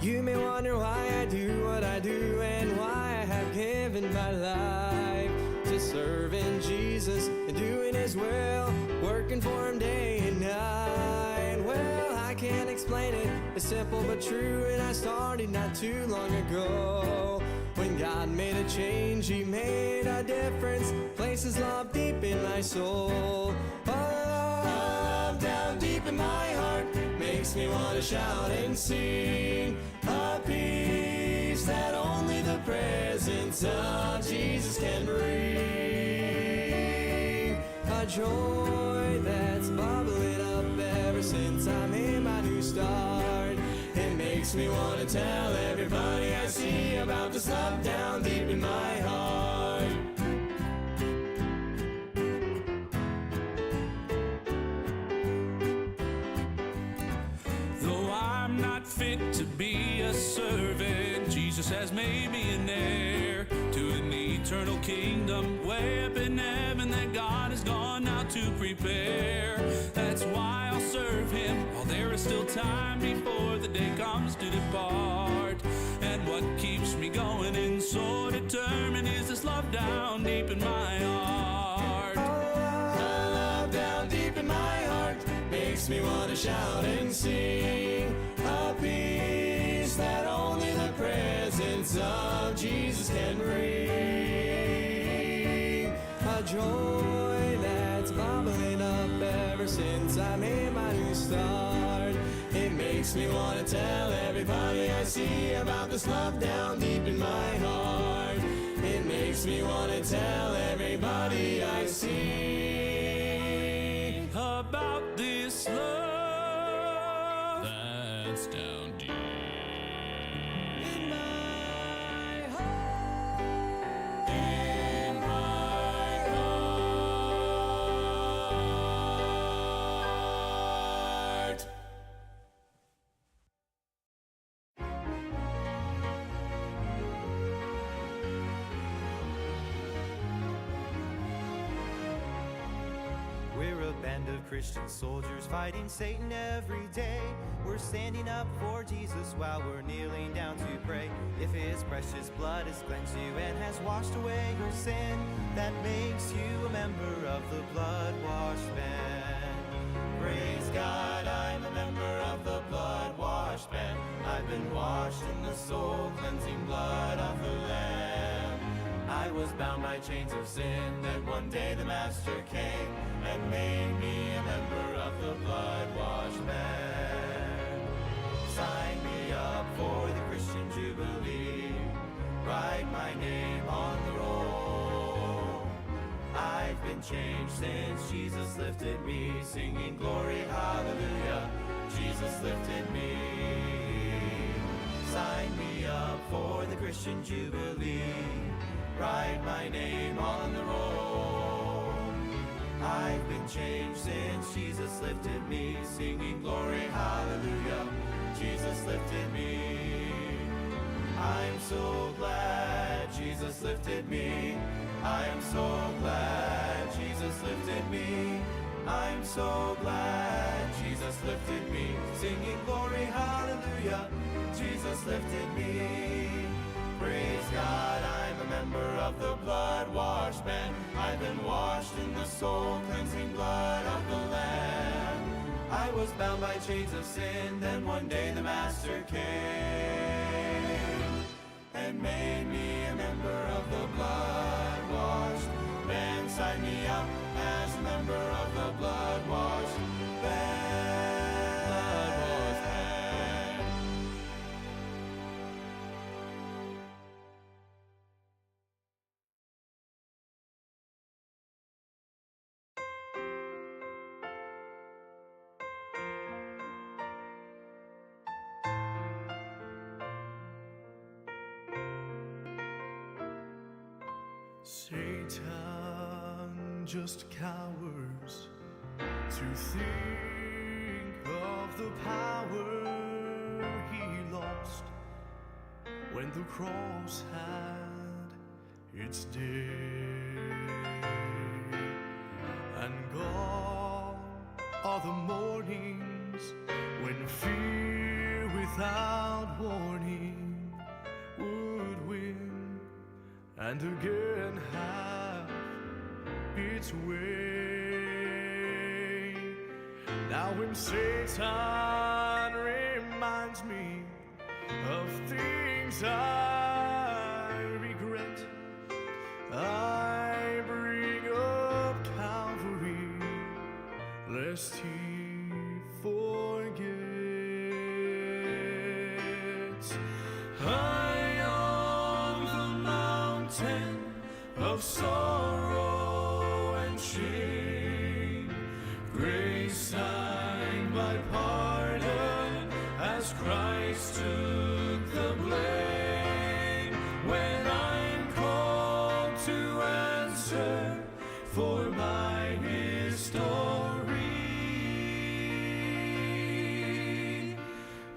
You may wonder why I do what I do and why I have given my life to serving Jesus and doing His will, working for Him day and night. Well, I can't explain it, it's simple but true, and I started not too long ago. When God made a change, He made a difference, places love deep in my soul. Love down deep in my heart makes me want to shout and sing. A peace that only the presence of Jesus can bring. A joy that's bubbling up ever since I made my new start. It makes me want to tell everybody I see about this love down deep in my heart. Though I'm not fit to be a servant, Jesus has made me an heir to an eternal kingdom way up in heaven that God has gone out to prepare. That's why I'll serve Him while there is still time before the day comes to depart. And what keeps me going and so determined is this love down deep in my heart. Love down deep in my heart makes me want to shout and sing. A peace that only the presence of Jesus can bring. A joy that's bubbling up ever since I made my new start. It makes me want to tell everybody I see about this love down deep in my heart. It makes me want to tell everybody I see About this love that's down deep in my heart. in my heart. We're a band of Christian soldiers fighting Satan every day. We're standing up for Jesus while we're kneeling down to pray. If His precious blood has cleansed you and has washed away your sin, that makes you a member of the blood-washed band. Praise God, I'm a member of the blood-washed band. I've been washed in the soul-cleansing blood of the Lamb. I was bound by chains of sin, then one day the Master came and made me a member of the blood-washed band. Sign me up for the Christian Jubilee, write my name on the roll. I've been changed since Jesus lifted me, singing glory, hallelujah, Jesus lifted me. Sign me up for the Christian Jubilee, write my name on the roll. I've been changed since Jesus lifted me, singing glory, hallelujah, Jesus lifted me. I'm so glad Jesus lifted me. I am so glad Jesus lifted me. I'm so glad Jesus lifted me, singing glory, hallelujah, Jesus lifted me. Praise God, I'm a member of the blood-washed band. I've been washed in the soul-cleansing blood of the Lamb. I was bound by chains of sin, then one day the Master came and made me a member of the blood-washed band. Sign me up as a member of the blood-washed band. Blood-washed band. Satan just cowers to think of the power he lost when the cross had its day. And gone are the mornings when fear with without warning would win and again have its way. Now when Satan reminds me of things I regret, I bring up Calvary lest he forgets. High on the mountain of sorrow and shame, grace signed by pardon as Christ took the blame. When I'm called to answer for my history,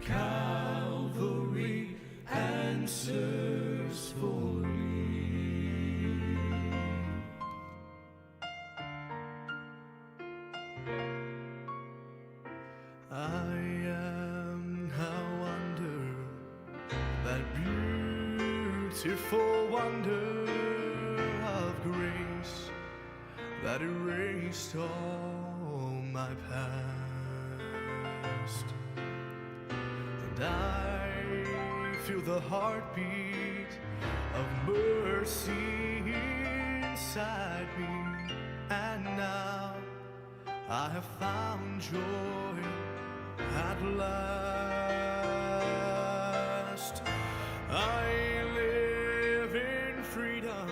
Calvary answers for me. I am how under that beautiful wonder of grace that erased all my past. And I feel the heartbeat of mercy inside me. And now I have found joy at last. I live in freedom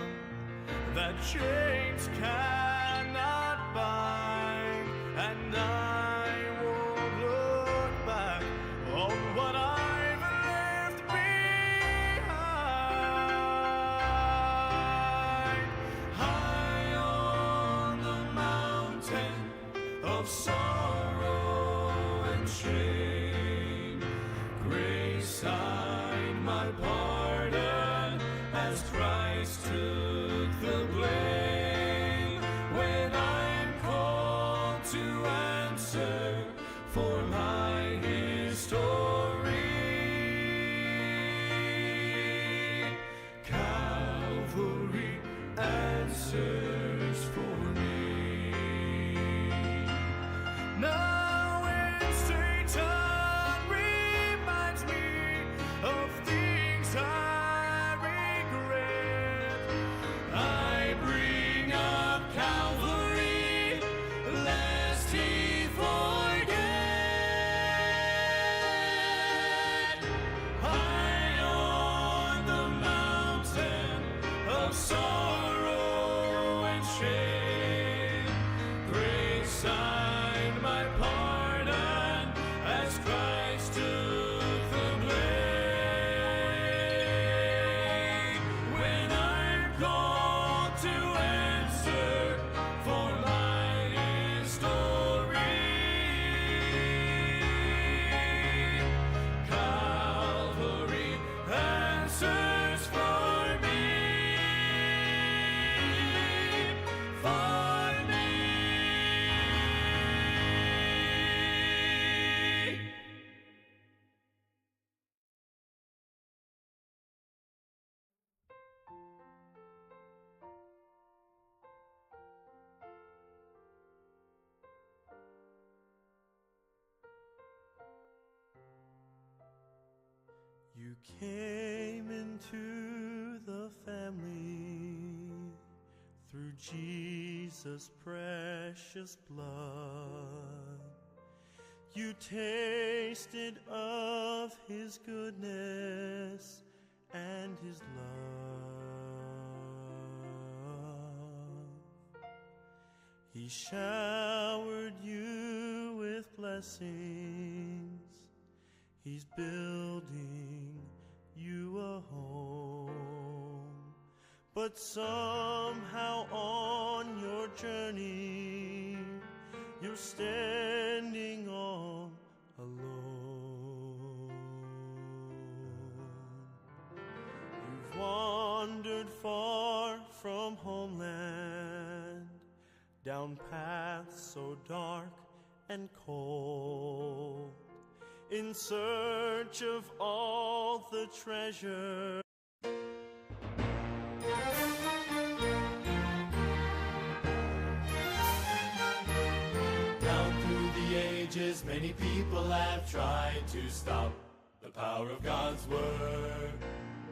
that chains cannot bind, and I won't look back on what I've left behind. High on the mountain of sorrow and shame, grace signed my pardon as Christ took the blame. When I'm called to answer for my history, Calvary answers for me. Now when Satan reminds me of things I regret, I bring up Calvary lest he forget. High on the mountain of sorrow and shame, grace signed my pardon as Christ took the blame. When I'm called to answer for my history, Calvary answers for me, for me. You came into the family through Jesus' precious blood. You tasted of his goodness and his love. He showered you with blessings. He's building you a home. But somehow on your journey, you're standing all alone. You've wandered far from homeland, down paths so dark and cold. in search of all the treasure. Down through the ages, many people have tried to stop the power of God's word.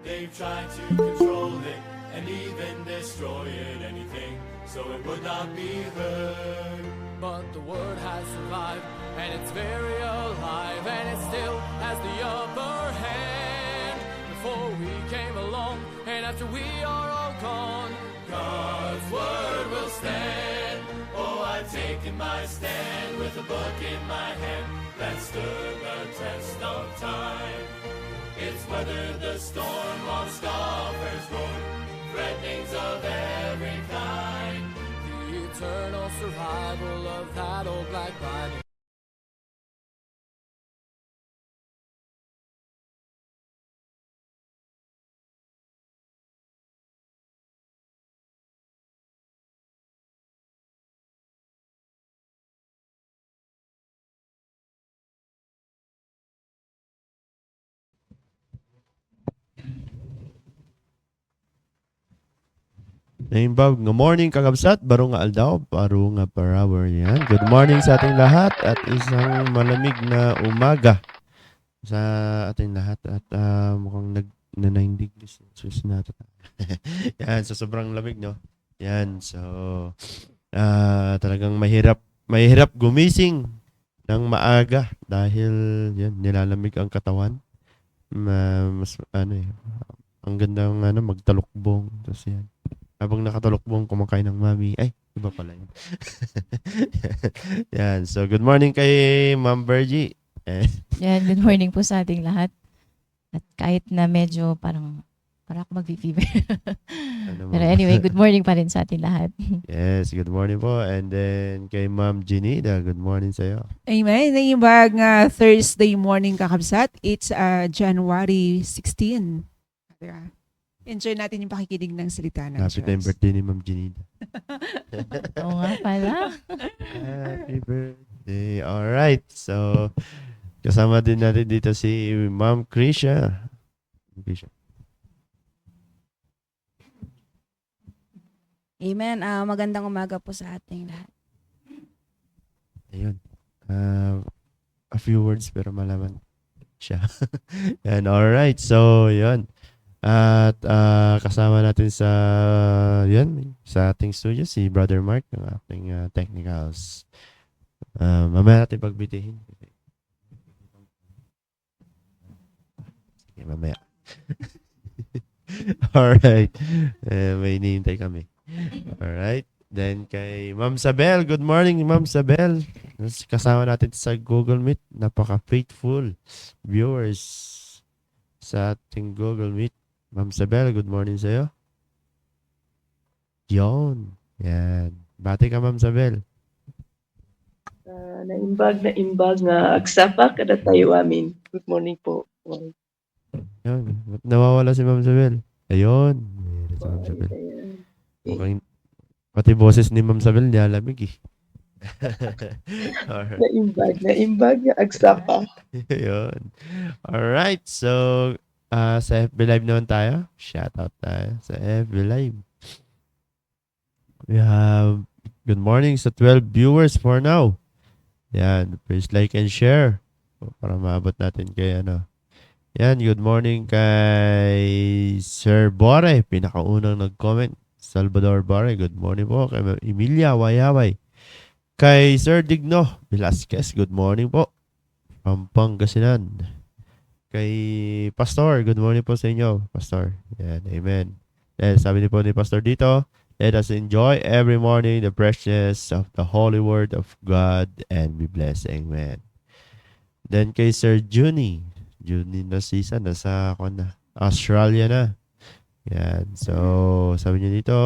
They've tried to control it and even destroy it, anything, so it would not be heard. But the word has survived, and it's very alive, and it still has the upper hand. Before we came along, and after we are all gone, God's word will stand. Oh, I've taken my stand with a book in my hand that stood the test of time. It's weathered the storm while scoffers roar, threatenings of every kind. the eternal survival of that old black Bible. Naimbag, good morning kakabsat, baro nga aldaw, baro nga parawer yan. Good morning sa ating lahat at isang malamig na umaga sa ating lahat at mukhang na 9 degrees Celsius na ito. Yan, so sobrang lamig, no? Yan, so talagang mahirap gumising ng maaga dahil yan, nilalamig ang katawan. Mas ang gandang magtalukbong. Tapos yan. Habang nakatulokbong kumakain ng mami. Ay, iba pala yun. Yan. So, good morning kay Ma'am Bergie. Yan, good morning po sa ating lahat. At kahit na medyo parang ako mag-fever. Pero anyway, good morning pa rin sa ating lahat. Yes, good morning po. And then kay Ma'am Ginida, good morning sa'yo. Amen. Naimbag nga Thursday morning kakabsat. It's January 16. Diba? Enjoy natin yung pakikinig ng salita ng Happy time Diyos. birthday ni Ma'am Ginida. Oo nga pala. Happy birthday. Alright. So, kasama din natin dito si Ma'am Krisha. Amen. Magandang umaga po sa ating lahat. Ayun. A few words pero malaman siya. And alright. So, yun. At kasama natin sa ating studio si Brother Mark ng ating technicals. Mamaya natin pagbitihin. Sige, mamaya. Alright. May hinihintay kami. Alright. Then kay Ma'am Sabel. Good morning, Ma'am Sabel. Kasama natin sa Google Meet. Napaka-faithful viewers sa ating Google Meet. Ma'am Sabel, good morning sa'yo. Yon. Yan. Bati ka, Ma'am Sabel. Naimbag nga agsapa kada tayo amin. Good morning po. Yan. Ba't nawawala si Ma'am Sabel? Ayun. Meron si Ma'am Sabel. Mukhang pati boses ni Ma'am Sabel nilalamig eh. Alright. Naimbag nga agsapa. Ayun. Alright. So, sa FB Live naman tayo. Shoutout tayo sa FB Live. We have good morning sa 12 viewers for now. Yan. Please like and share. Para maabot natin kay Yan. Good morning kay Sir Bore. Pinakaunang nag-comment. Salvador Bore. Good morning po. Kay Emilia Wayaway. Kay Sir Digno Velasquez. Good morning po. From Pangasinan. Kay Pastor, good morning po sa inyo, Pastor. Yan, amen. Then, sabi ni Pastor dito, let us enjoy every morning the freshness of the holy word of God and be blessed. Amen. Then kay Sir Juni na season, nasa Australia na. Yan, so sabi niya dito,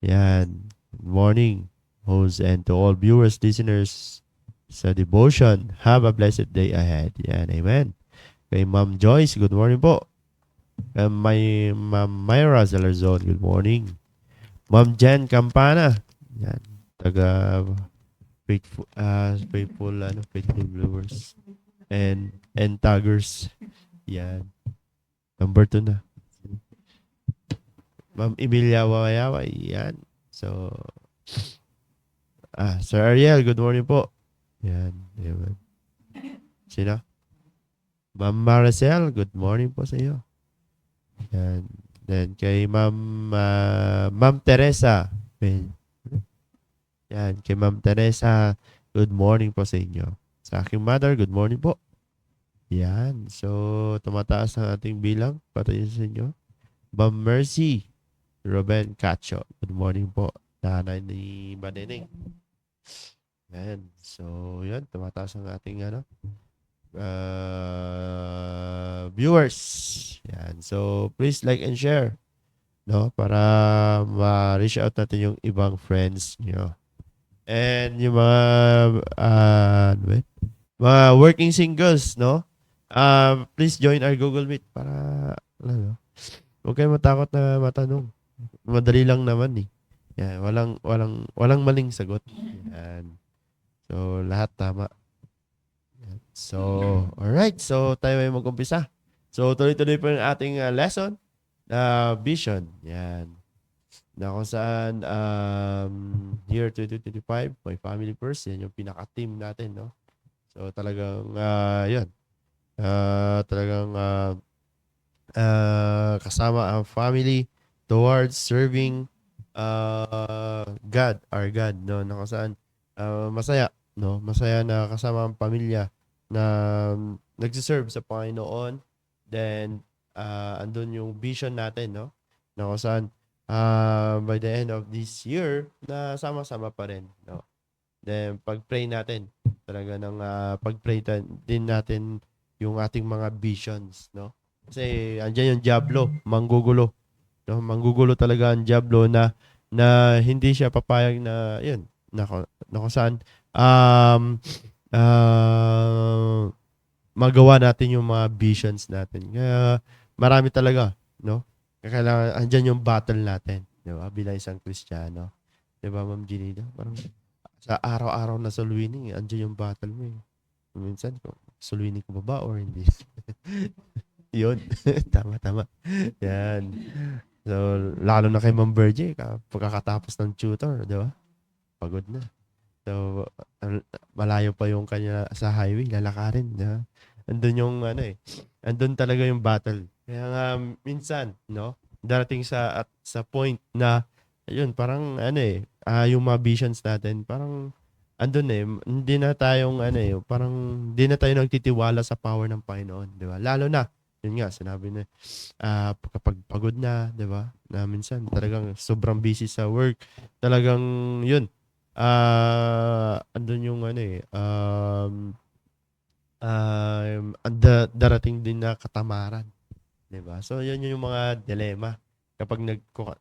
yan, good morning, host, and to all viewers, listeners sa devotion, have a blessed day ahead. Yan, amen. Kay Ma'am Joyce, good morning po. May Ma'am Myra Zalarzon, good morning. Ma'am Jen Campana, yan, taga faithful viewers. and taggers. Yan. Number 2 na. Ma'am Emilia Wawayaway. Yan. So, Sir Ariel, good morning po. Yan. Yan. Sino? Ma'am Maricel, good morning po sa iyo. Yan. Then kay Ma'am Teresa. Yan. Kay Ma'am Teresa, good morning po sa inyo. Sa aking mother, good morning po. Yan. So, tumataas ang ating bilang para sa inyo. Ma'am Mercy Ruben Cacho, good morning po. Nanay ni Manening. Yan. So, yan. Tumataas ang ating viewers. Yan. So, please like and share. No? Para ma-reach out natin yung ibang friends nyo. And yung mga working singles, no? Please join our Google Meet para, huwag kayo matakot na matanong. Madali lang naman eh. Yan, walang maling sagot. Yan. So, lahat tama. Yan. So, alright. So, tayo ay mag-umpisa. So, tuloy-tuloy po yung ating lesson. Vision. Yan. Na kung saan year 2025, my family first, yan yung pinaka-team natin, no? So talagang yun. Talagang kasama ang family towards serving God, our God, no? Na kung saan masaya, no? Masaya na kasama ang pamilya na nagsiserve sa Panginoon. Then andun yung vision natin, no? Na kung saan by the end of this year, na sama-sama pa rin. No? Then, pag-pray natin, talaga ng pag-pray din natin yung ating mga visions. No? Kasi, andyan yung Diablo, manggugulo. No? Manggugulo talaga ang Diablo na hindi siya papayag na, yun, na kung saan, magawa natin yung mga visions natin. Kaya, marami talaga, no? Kailangan, andyan yung battle natin. Di ba? Bilang isang Kristiyano. Di ba, Ma'am Ginida? Parang sa araw-araw na sulwining, andyan yung battle mo eh. Minsan, sulwining ko ba or hindi? Yun. Tama. Yan. So, lalo na kay Ma'am Bergie, pagkakatapos ng tutor, di ba? Pagod na. So, malayo pa yung kanya sa highway, lalakarin. Di ba? Andun yung, andun talaga yung battle. Kaya nga, minsan, no, darating sa point na, ayun, parang, yung mga visions natin, parang, andun hindi na tayong, parang, hindi na tayo nagtitiwala sa power ng Panginoon, di ba? Lalo na, yun nga, sinabi na, kapag pagod na, di ba? Na minsan, talagang sobrang busy sa work, talagang, yun, andun yung, darating din na katamaran. Diba? So, yun yung mga dilema kapag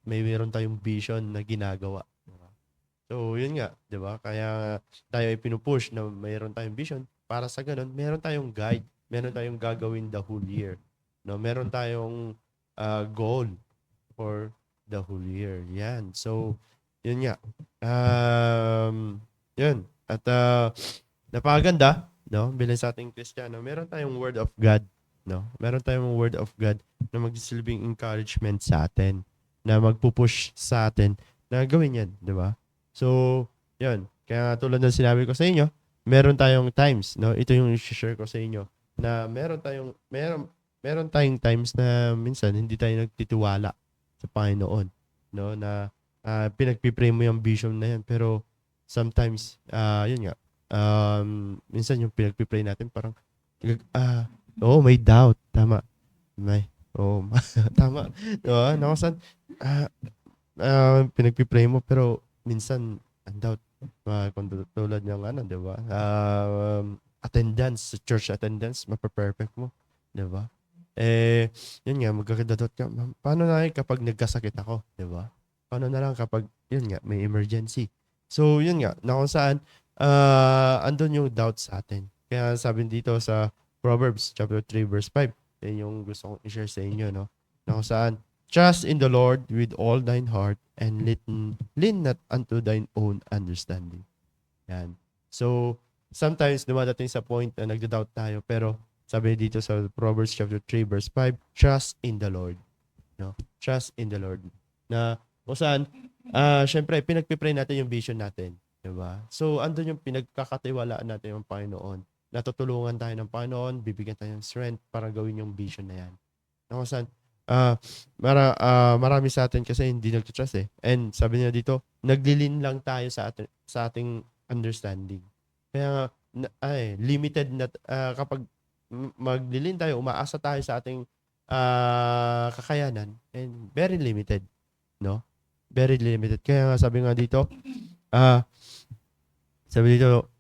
mayroon tayong vision na ginagawa. Diba? So, yun nga. Diba? Kaya tayo ay pinupush na mayroon tayong vision. Para sa ganun, mayroon tayong guide. Meron tayong gagawin the whole year. No? Meron tayong goal for the whole year. Yan. So, yun nga. Yun. At napakaganda, no? Bilang sa ating Kristiyano, meron tayong Word of God. No? Meron tayong word of God na magsisilbing encouragement sa atin, na magpupush sa atin na gawin yan, di ba? So, yun. Kaya tulad ng sinabi ko sa inyo, meron tayong times, no? Ito yung i-share ko sa inyo, na meron tayong times na minsan hindi tayo nagtitiwala sa Panginoon, no? Na pinagpipray mo yung vision na yan, pero sometimes, yun nga, minsan yung pinagpipray natin parang, may doubt. Tama. Tama. Diba? Nakasan, pinagpipray mo, pero minsan, ang doubt. Kung tulad ng diba? Attendance, church attendance, mapaperfect mo. Diba? Yun nga, magkakadadot ka. Paano na kapag nagkasakit ako? Diba? Paano na lang kapag, yun nga, may emergency? So, yun nga, na kung saan, andun yung doubt sa atin. Kaya sabi dito sa Proverbs chapter 3 verse 5. Yan yung gusto kong i-share sa inyo, no? Na kung saan, trust in the Lord with all thine heart and lean not unto thine own understanding. Yan. So, sometimes dumadating sa point na nagda-doubt tayo, pero sabi dito sa Proverbs chapter 3 verse 5, trust in the Lord. No? Trust in the Lord. Na kung saan, syempre, pinagpipray natin yung vision natin. Diba? So, andun yung pinagkakatiwalaan natin yung Panginoon. Natutulungan tayo ng Panginoon, bibigyan tayo ng strength para gawin yung vision na yan. Na kung saan, marami sa atin kasi hindi nag-trust eh. And sabi niya dito, naglilin lang tayo sa ating understanding. Kaya limited na kapag maglilin tayo, umaasa tayo sa ating kakayanan, and very limited, no? Very limited. Kaya nga sabi nga dito,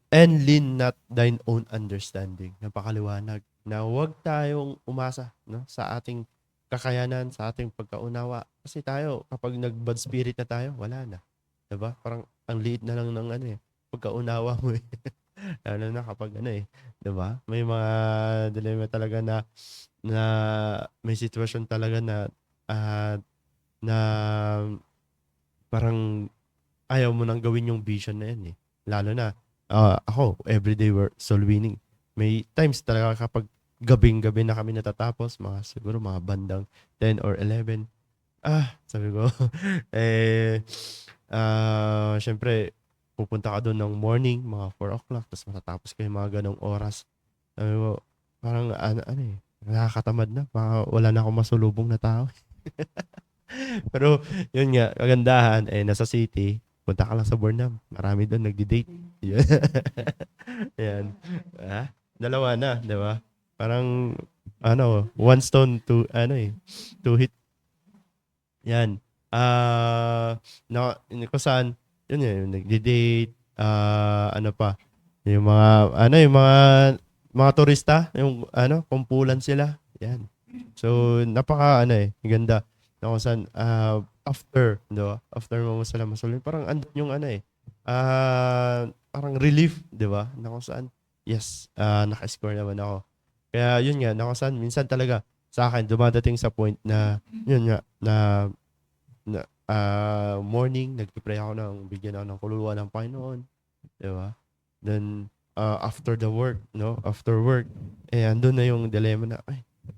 and lean not thine own understanding. Napakaliwanag na huwag tayong umasa, no, sa ating kakayanan, sa ating pagkaunawa. Kasi tayo, kapag nag-bad spirit na tayo, wala na. Diba? Parang ang liit na lang ng pagkaunawa mo eh. Lalo na kapag diba? May mga dilemma talaga na may sitwasyon talaga na parang ayaw mo nang gawin yung vision na yan eh. Lalo na, ako, everyday we're soul winning. May times talaga kapag gabing-gabi na kami natatapos, siguro mga bandang 10 or 11. Sabi ko, syempre, pupunta ka doon ng morning, mga 4 o'clock, tapos matatapos kayo mga ganong oras. Sabi ko, parang nakakatamad na. Baka wala na akong masulubong na tao. Pero, yun nga, kagandahan, nasa city, punta ka lang sa Burnham. Marami doon nagdi-date. Yan. Dalawa na, di ba? Parang, one stone to hit. Yan. Kung saan, yun yung nagdi-date, yung mga turista, yung kumpulan sila. Yan. So, ganda. Na kung saan, after mo masalam, parang andun yung parang relief, di ba? Na kung saan, yes, naka-score naman ako. Kaya yun nga, na kung saan, minsan talaga, sa akin, dumadating sa point na, yun nga, na morning, nagpipray ako bigyan ako ng kaluluwa ng Panginoon. Di ba? Then, after work, andun na yung dilemma na,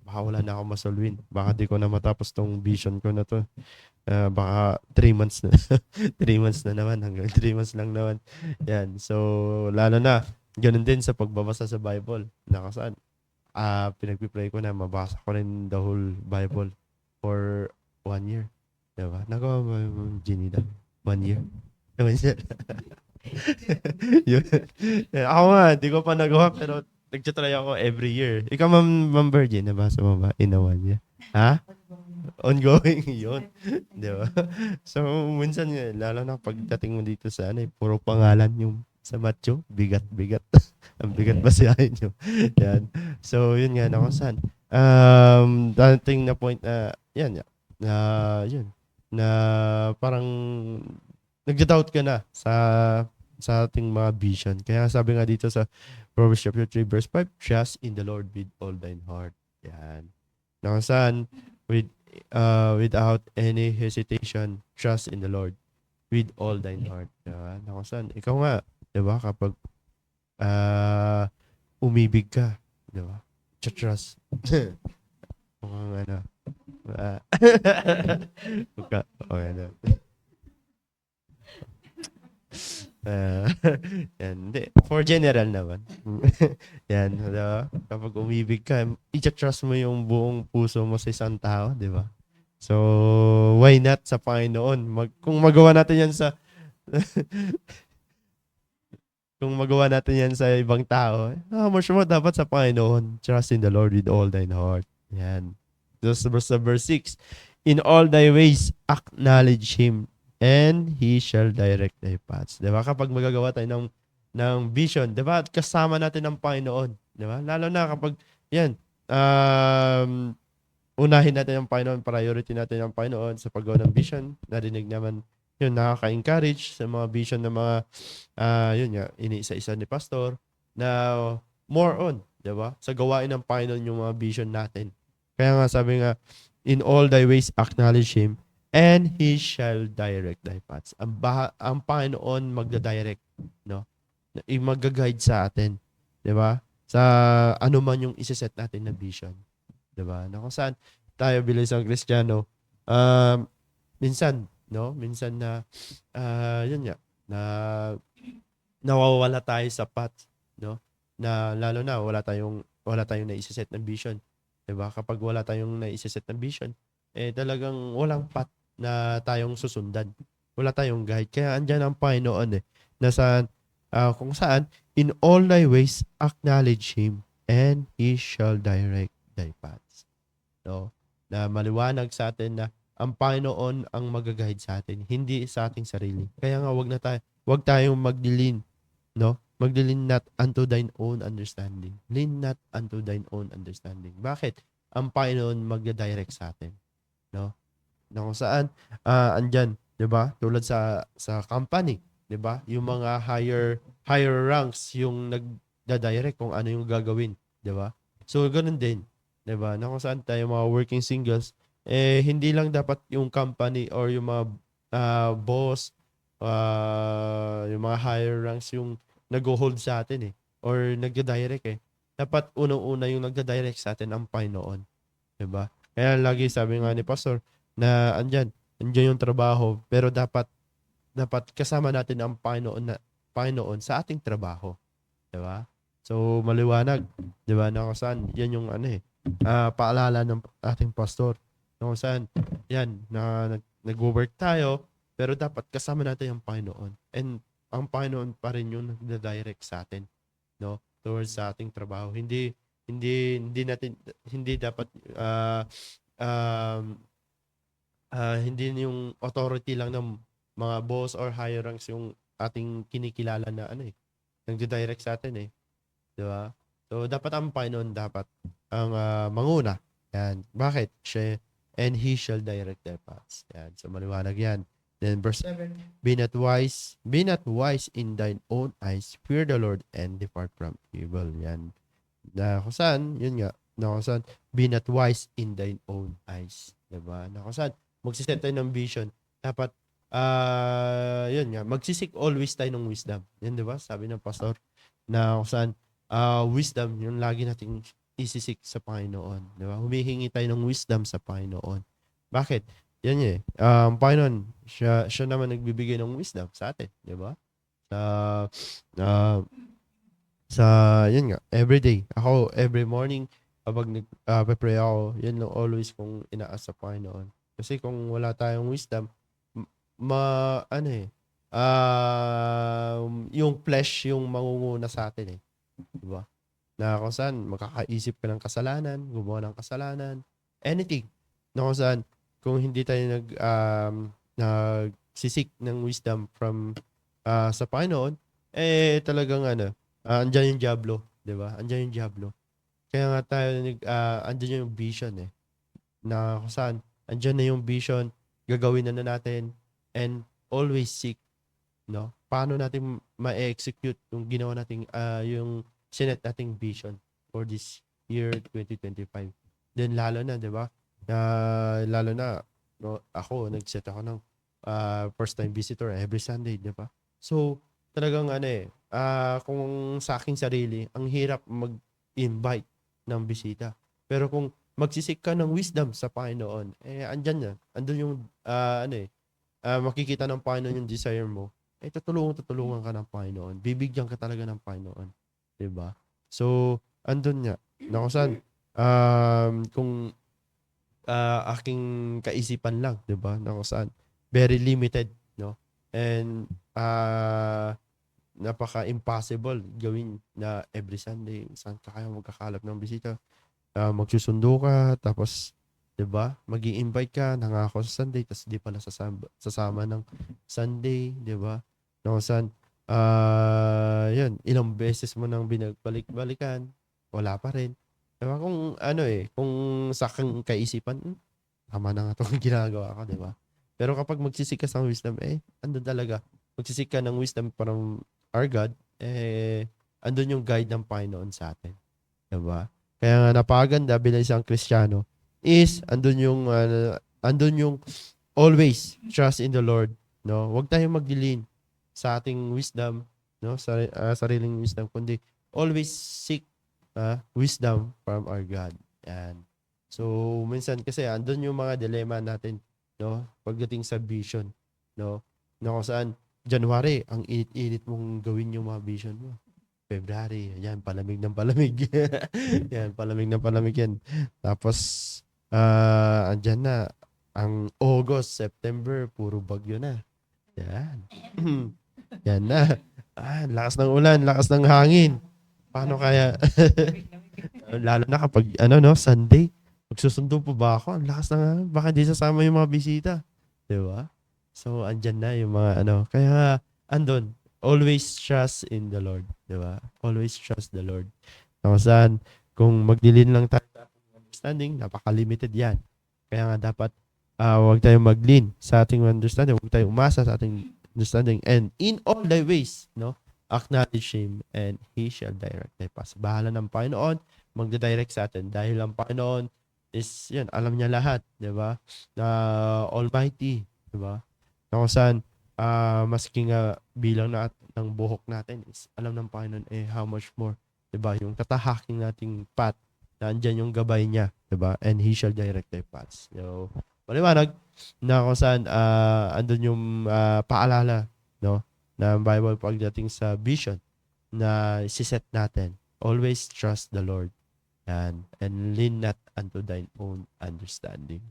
baka wala na ako masolwin. Baka di ko na matapos tong vision ko na to. Baka 3 months na. 3 months na naman. Hanggang 3 months lang naman. Yan. So, lalo na, ganun din sa pagbabasa sa Bible. Nakasaan. Pinagpipray ko na mabasa ko rin the whole Bible for 1 year. Diba? Nagawa mo yung Ginny 1 year. 1 year. Yun. Ako nga, di ko pa nagawa pero nagtitry ako every year. Ikaw, Ma'am Virgin, nabasa mo ba in a 1 year? Ha? Ongoing yun. Diba? So, minsan lalo na pagdating mo dito sa puro pangalan yung sa Matthew, bigat-bigat. Ang bigat basihahin nyo. Yan. So, yun nga, nakasan. Dating na point na, yun, na parang nagda-doubt ka na sa ating mga vision. Kaya sabi nga dito sa Proverbs chapter 3 verse 5, trust in the Lord with all thine heart. Yan. Nakasan, without any hesitation, trust in the Lord with all thine heart. Yan. Nakasan, ikaw nga, diba, kapag umibig ka, diba, trust. Mukhang okay na. Yan, hindi. For general naman. Yan, diba? Kapag umibig ka, i-trust mo yung buong puso mo sa isang tao, diba? So, why not sa Panginoon? Kung magawa natin yan sa kung magawa natin yan sa ibang tao, more dapat sa Panginoon. Trust in the Lord with all thine heart. Yan. Just verse 6. In all thy ways, acknowledge Him, and He shall direct thy paths. Diba? Kapag magagawa tayo ng vision, diba? Kasama natin ang Panginoon. Diba? Lalo na kapag, yan, unahin natin ang Panginoon, priority natin ang Panginoon sa paggawa ng vision. Narinig naman yun, nakaka-encourage sa mga vision ng mga, yun nga, iniisa-isa ni Pastor, na more on, diba? Sa gawain ng Panginoon yung mga vision natin. Kaya nga, sabi nga, in all thy ways acknowledge Him, and He shall direct thy paths. Ang Panginoon magda-direct, no? mag-guide sa atin, 'di ba? Sa ano man yung iseset natin na vision, 'di ba? Na kung saan tayo bilang isang Kristiyano, minsan, no? Minsan na yun nga, na nawawala tayo sa path, no? Na lalo na wala tayong naiseset na vision, 'di ba? Kapag wala tayong naiseset na vision, talagang walang path na tayong susundan. Wala tayong guide. Kaya andyan ang Panginoon kung saan in all thy ways acknowledge him and he shall direct thy paths. No? Na maliwanag sa atin na ang Panginoon ang mag-guide sa atin, hindi sa ating sarili. Kaya nga wag tayong magdilin, no? Magdilin not unto thine own understanding. Lean not unto thine own understanding. Bakit? Ang Panginoon magda-direct sa atin, no? Na kung saan andyan, 'di ba? Tulad sa company, 'di ba? Yung mga higher ranks yung nagda-direct kung ano yung gagawin, 'di ba? So ganoon din, 'di ba? Na kung saan tayo mga working singles, hindi lang dapat yung company or yung mga boss, yung mga higher ranks yung nag-hold sa atin or nagda-direct Dapat unang-una yung nagda-direct sa atin ang Panginoon, 'di ba? Kaya lagi sabi nga ni Pastor na andyan yung trabaho, pero dapat kasama natin ang Panginoon sa ating trabaho, 'di ba? So maliwanag, 'di ba? Na kung saan yan yung paalala ng ating pastor. Na kung saan yan na nag-work tayo, pero dapat kasama natin ang Panginoon. And ang Panginoon pa rin yung nagda-direct sa atin, no? Towards sa ating trabaho. Hindi dapat hindi yung authority lang ng mga boss or higher ranks yung ating kinikilala na nagdi-direct sa atin 'di ba? So dapat ang Panginoon ang manguna. Yan. Bakit? And he shall direct their paths. Yan. So maliwanag yan. Then verse 7, be not wise in thine own eyes, fear the Lord and depart from evil. Yan. Na kung saan, yun nga, na kung saan, be not wise in thine own eyes. Diba? Na kung saan, magsiset tayo ng vision. Dapat, yun nga, magsisik always tayo ng wisdom. Yan, diba? Sabi ng pastor, na kung saan, wisdom, yung lagi nating isisik sa Panginoon. Diba? Humihingi tayo ng wisdom sa Panginoon. Bakit? Yan ang Panginoon, siya naman nagbibigay ng wisdom sa atin, di ba? Yun nga, every day. Ako, every morning, kapag nag-pray ako, yun lang always kong inaas sa Panginoon. Kasi kung wala tayong wisdom, yung flesh yung mangunguna sa atin di ba? Na kung saan, makakaisip ka ng kasalanan, gumawa ng kasalanan, anything. Na kung saan, kung hindi tayo nagsisik ng wisdom from sa Panginoon, talagang andyan yung diablo, 'di ba? Andyan yung diablo. Kaya nga tayo andyan yung vision na kung saan andyan na yung vision, gagawin na natin and always seek, no? Paano natin ma-execute yung ginawa nating yung sinet nating vision for this year 2025. Then lalo na, 'di ba? Lalo na ako nag-set ako ng first time visitor every Sunday, 'di ba? So talagang kung sa aking sarili, ang hirap mag-invite ng bisita. Pero kung magsisik ka ng wisdom sa Panginoon, andyan andun yung makikita ng Panginoon yung desire mo. Tutulungan ka ng Panginoon. Bibigyan ka talaga ng Panginoon, 'di ba? So andun nga. Na kung saan kung aking kaisipan lang, 'di ba? Na kung saan very limited, no? And napaka-impossible gawin na every Sunday saan ka kaya magkakalap ng bisita. Magsusundo ka tapos 'di ba? Magi-invite ka nangako sa Sunday tapos di pala sasama ng Sunday, 'di ba? Na kung saan yun, ilang beses mo nang binagbalik-balikan, wala pa rin. Diba? Kung kung sa kang kaisipan, tama na nga itong ginagawa ko, diba? Pero kapag magsisik ka sa wisdom, andun talaga. Magsisik ka ng wisdom from our God, andun yung guide ng Panginoon sa atin. Diba? Kaya nga napakaganda bilang isang Kristiyano is andun yung always trust in the Lord. No? Huwag tayong magdilin sa ating wisdom no? Sariling wisdom, kundi always seek wisdom from our God. Yan. So, minsan kasi andun yung mga dilemma natin, no? Pagdating sa vision, no? Na kung saan, January, ang init-init mong gawin yung mga vision mo. February, yan, palamig ng palamig. Yan, palamig ng palamig yan. Tapos, andyan na, ang August, September, puro bagyo na. Yan. Yan na. Lakas ng ulan, lakas ng hangin. Paano kaya? Lalo na kapag, Sunday, magsusundo po ba ako? Ang lakas ng baka di sasama yung mga bisita. Diba? So, andyan na yung mga Kaya, andun, always trust in the Lord. Diba? Always trust the Lord. Kung saan, kung magdilin lang tayo sa ating understanding, napaka-limited yan. Kaya nga dapat, huwag tayong mag-lean sa ating understanding. Huwag tayong umasa sa ating understanding. And in all thy ways, acknowledge Him and He shall direct thy paths. Bahala ng Panginoon, magda-direct sa atin. Dahil ang Panginoon is, yan, alam niya lahat. Diba? Na Almighty. Diba? Na kung saan, maski nga bilang ng buhok natin is alam ng Panginoon how much more, 'di ba? Yung tatahaking nating path, nandiyan yung gabay niya, 'di ba? And He shall direct their paths. So, maliwanag na kung saan andun yung paalala, no? Na Bible pagdating sa vision na isiset natin. Always trust the Lord and lean not unto thine own understanding.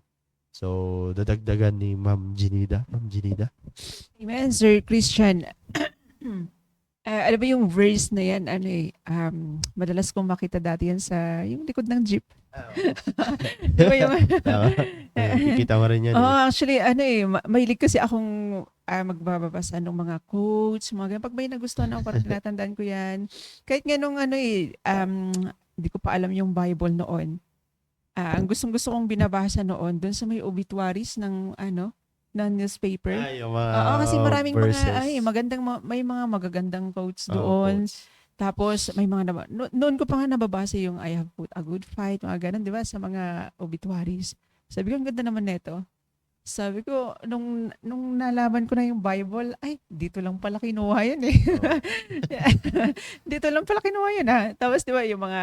So, dadagdagan ni Ma'am Ginida. Ma'am Ginida. Amen, Sir Christian. Ano ba yung verse na yan? Madalas kong makita dati yan sa yung likod ng jeep. Diba yung... Kikita mo rin yan. Actually, mahilig kasi akong magbabasa ng mga quotes, mga ganyan. Pag may nagustuhan ako, parang tinatandaan ko yan. Kahit nga nung hindi ko pa alam yung Bible noon. Ang gustong-gusto kong binabasa noon doon sa may obituaries ng ng newspaper. Kasi maraming verses. may mga magagandang quotes doon. Quotes. Tapos may mga noon ko pa nga nababasa yung I have put a good fight, mga ganun, 'di ba, sa mga obituaries. Sabi ko, ang ganda naman nito. Sabi ko, nung nalaman ko na yung Bible, dito lang pala kinuha yun eh. Dito lang pala kinuha yun Tapos 'di ba yung mga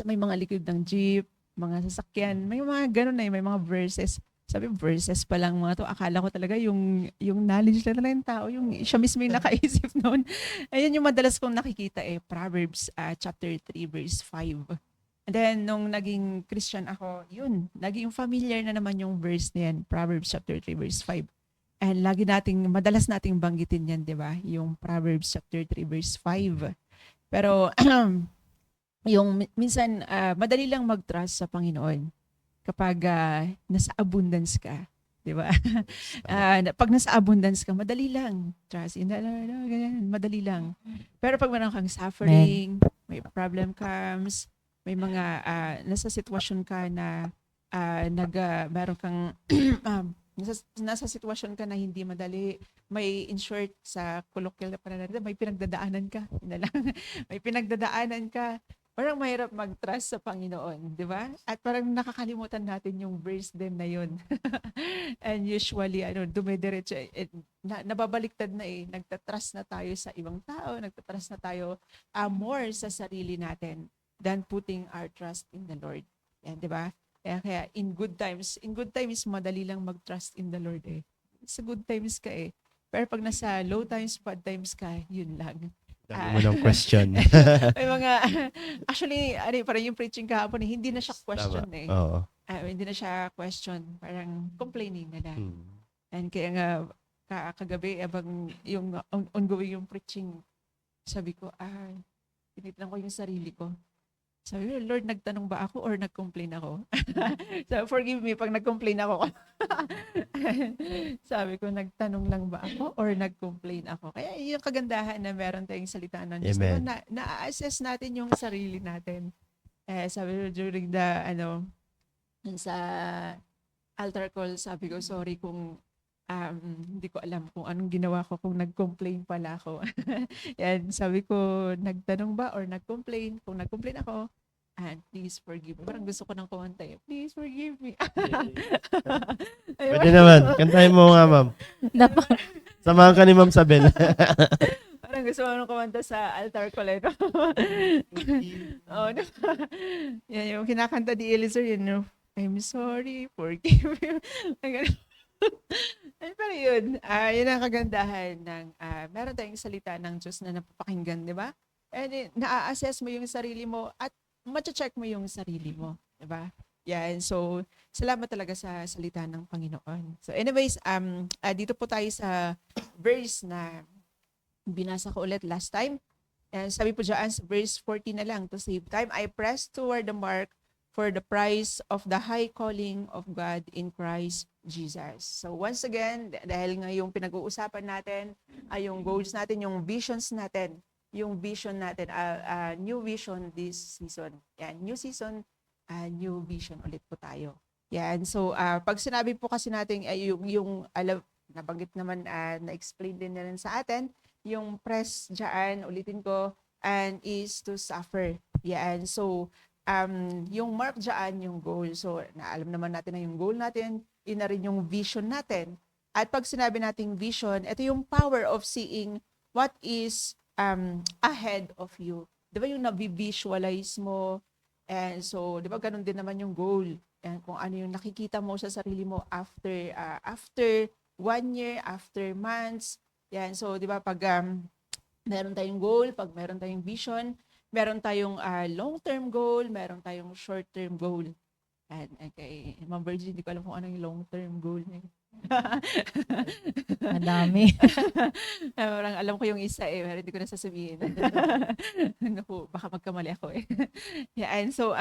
may mga likod ng jeep, mga sasakyan, may mga ganun may mga verses. Sabi, verses pa lang mga to. Akala ko talaga yung knowledge na ng tao, yung siya mismo yung nakaisip noon. Ayun yung madalas kong nakikita Proverbs chapter 3 verse 5. And then, nung naging Christian ako, naging familiar na naman yung verse na yan, Proverbs chapter 3 verse 5. And madalas nating banggitin yan, di ba? Yung Proverbs chapter 3 verse 5. Pero, yung minsan, madali lang mag-trust sa Panginoon kapag nasa abundance ka. Di ba? Pag nasa abundance ka, madali lang. Trust in the Lord, ganyan, madali lang. Pero pag meron kang suffering, may problem comes, may mga nasa sitwasyon ka na meron kang nasa sitwasyon ka na hindi madali, may in short sa colloquial na pananalita, may pinagdadaanan ka. May pinagdadaanan ka. Parang mahirap mag-trust sa Panginoon, di ba? At parang nakakalimutan natin yung verse din na yun. And usually, dumediretso, nababaliktad na nagtatrust na tayo sa ibang tao, nagtatrust na tayo more sa sarili natin than putting our trust in the Lord. Yan, di ba? Kaya in good times, madali lang mag-trust in the Lord Sa good times ka Pero pag nasa low times, bad times ka, yun lang. Dami mo ng question. May mga, actually, parang yung preaching kahapon, hindi na siya question Oo. Hindi na siya question, parang complaining na lang. And kaya nga, kagabi, abang yung ongoing yung preaching, sabi ko, tinitnan ko yung sarili ko. Sabi ko, Lord, nagtanong ba ako or nag-complain ako? So, forgive me pag nag-complain ako. Sabi ko, nagtanong lang ba ako or nag-complain ako? Kaya yung kagandahan na meron tayong salita ng Diyos. Na-assess natin yung sarili natin. Sabi ko, during the, sa altar call, sabi ko, sorry kung hindi ko alam kung anong ginawa ko, kung nag-complain pala ako. Yan, sabi ko, nagtanong ba or nag-complain? Kung nag-complain ako, please forgive me. Parang gusto ko nang kumanta please forgive me. Pwede naman. Kantahin mo nga, ma'am. Samahan ka ni Ma'am Sabel. Parang gusto mo kumanta sa altar call ito. Oh, no. Yan yung kinakanta ni Eliezer, yun, no? I'm sorry, forgive me. Pero yun, yun ang kagandahan ng meron tayong salita ng Diyos na napapakinggan, di ba? And na-assess mo yung sarili mo at ma-check mo yung sarili mo, di ba? Yan, so salamat talaga sa salita ng Panginoon. So anyways, dito po tayo sa verse na binasa ko ulit last time. And sabi po dyan sa verse 14 na lang, to save time, I press toward the mark for the prize of the high calling of God in Christ Jesus. So once again, dahil nga yung pinag-uusapan natin ay yung goals natin, yung visions natin, yung vision natin, new vision this season. Yan, new season, new vision ulit po tayo. Yan, so pag sinabi po kasi natin ay yung nabanggit naman, na-explain din na rin sa atin, yung press dyan, ulitin ko, and is to suffer. Yan, so yung mark dyan, yung goal. So, naalam naman natin na yung goal natin, yun na rin yung vision natin. At pag sinabi nating vision, ito yung power of seeing what is ahead of you. Di ba yung nabivisualize mo? And so, di ba ganun din naman yung goal? And kung ano yung nakikita mo sa sarili mo after 1 year, after months. Yan. So, di ba pag meron tayong goal, pag meron tayong vision, meron tayong long-term goal, meron tayong short-term goal. And okay, Ma'am Virgin, hindi ko alam kung ano yung long-term goal niya. Madami. Parang alam ko yung isa pero hindi ko na sasabihin. Naku, baka magkamali ako Yeah, and so,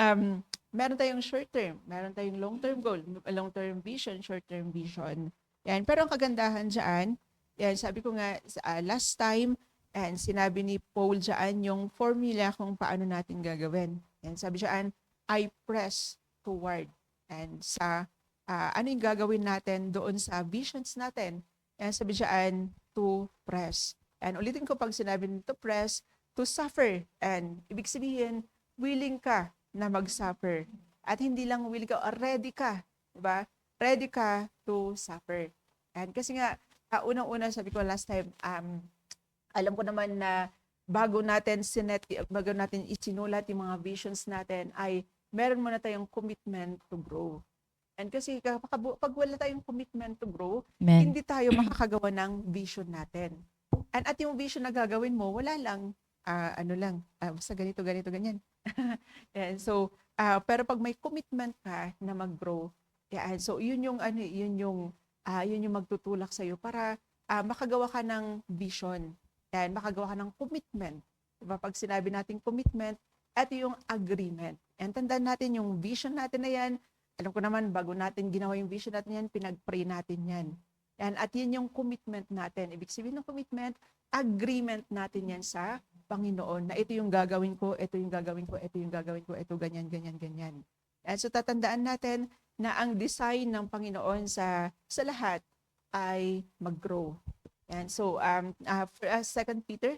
meron tayong short-term, meron tayong long-term goal, long-term vision, short-term vision. Yan, pero ang kagandahan dyan, yan, sabi ko nga, last time, and sinabi ni Paul dyan yung formula kung paano natin gagawin. And sabi dyan, I press toward. And sa ano yung gagawin natin doon sa visions natin. And sabi dyan, to press. And ulitin ko pag sinabi to press, to suffer. And ibig sabihin, willing ka na mag-suffer. At hindi lang willing ka, ready ka. Diba? Ready ka to suffer. And kasi nga, unang-una sabi ko last time, alam ko naman na bago natin isinulat yung mga visions natin ay meron muna tayong commitment to grow. And kasi pag wala tayong commitment to grow, hindi tayo makakagawa ng vision natin. And at yung vision na gagawin mo, wala lang, basta ganito, ganyan. And so, pero pag may commitment ka na mag-grow, so yun yung magtutulak sa'yo para makagawa ka ng vision. And makagawa ka ng commitment. Diba? Pag sinabi natin commitment, ito yung agreement. And tandaan natin yung vision natin na yan. Alam ko naman, bago natin ginawa yung vision natin yan, pinag-pray natin yan. At yun yung commitment natin. Ibig sabihin ng commitment, agreement natin yan sa Panginoon na ito yung gagawin ko, ito yung gagawin ko, ito yung gagawin ko, ito ganyan, ganyan, ganyan. And so tatandaan natin na ang design ng Panginoon sa lahat ay mag-grow. And so, 2 Peter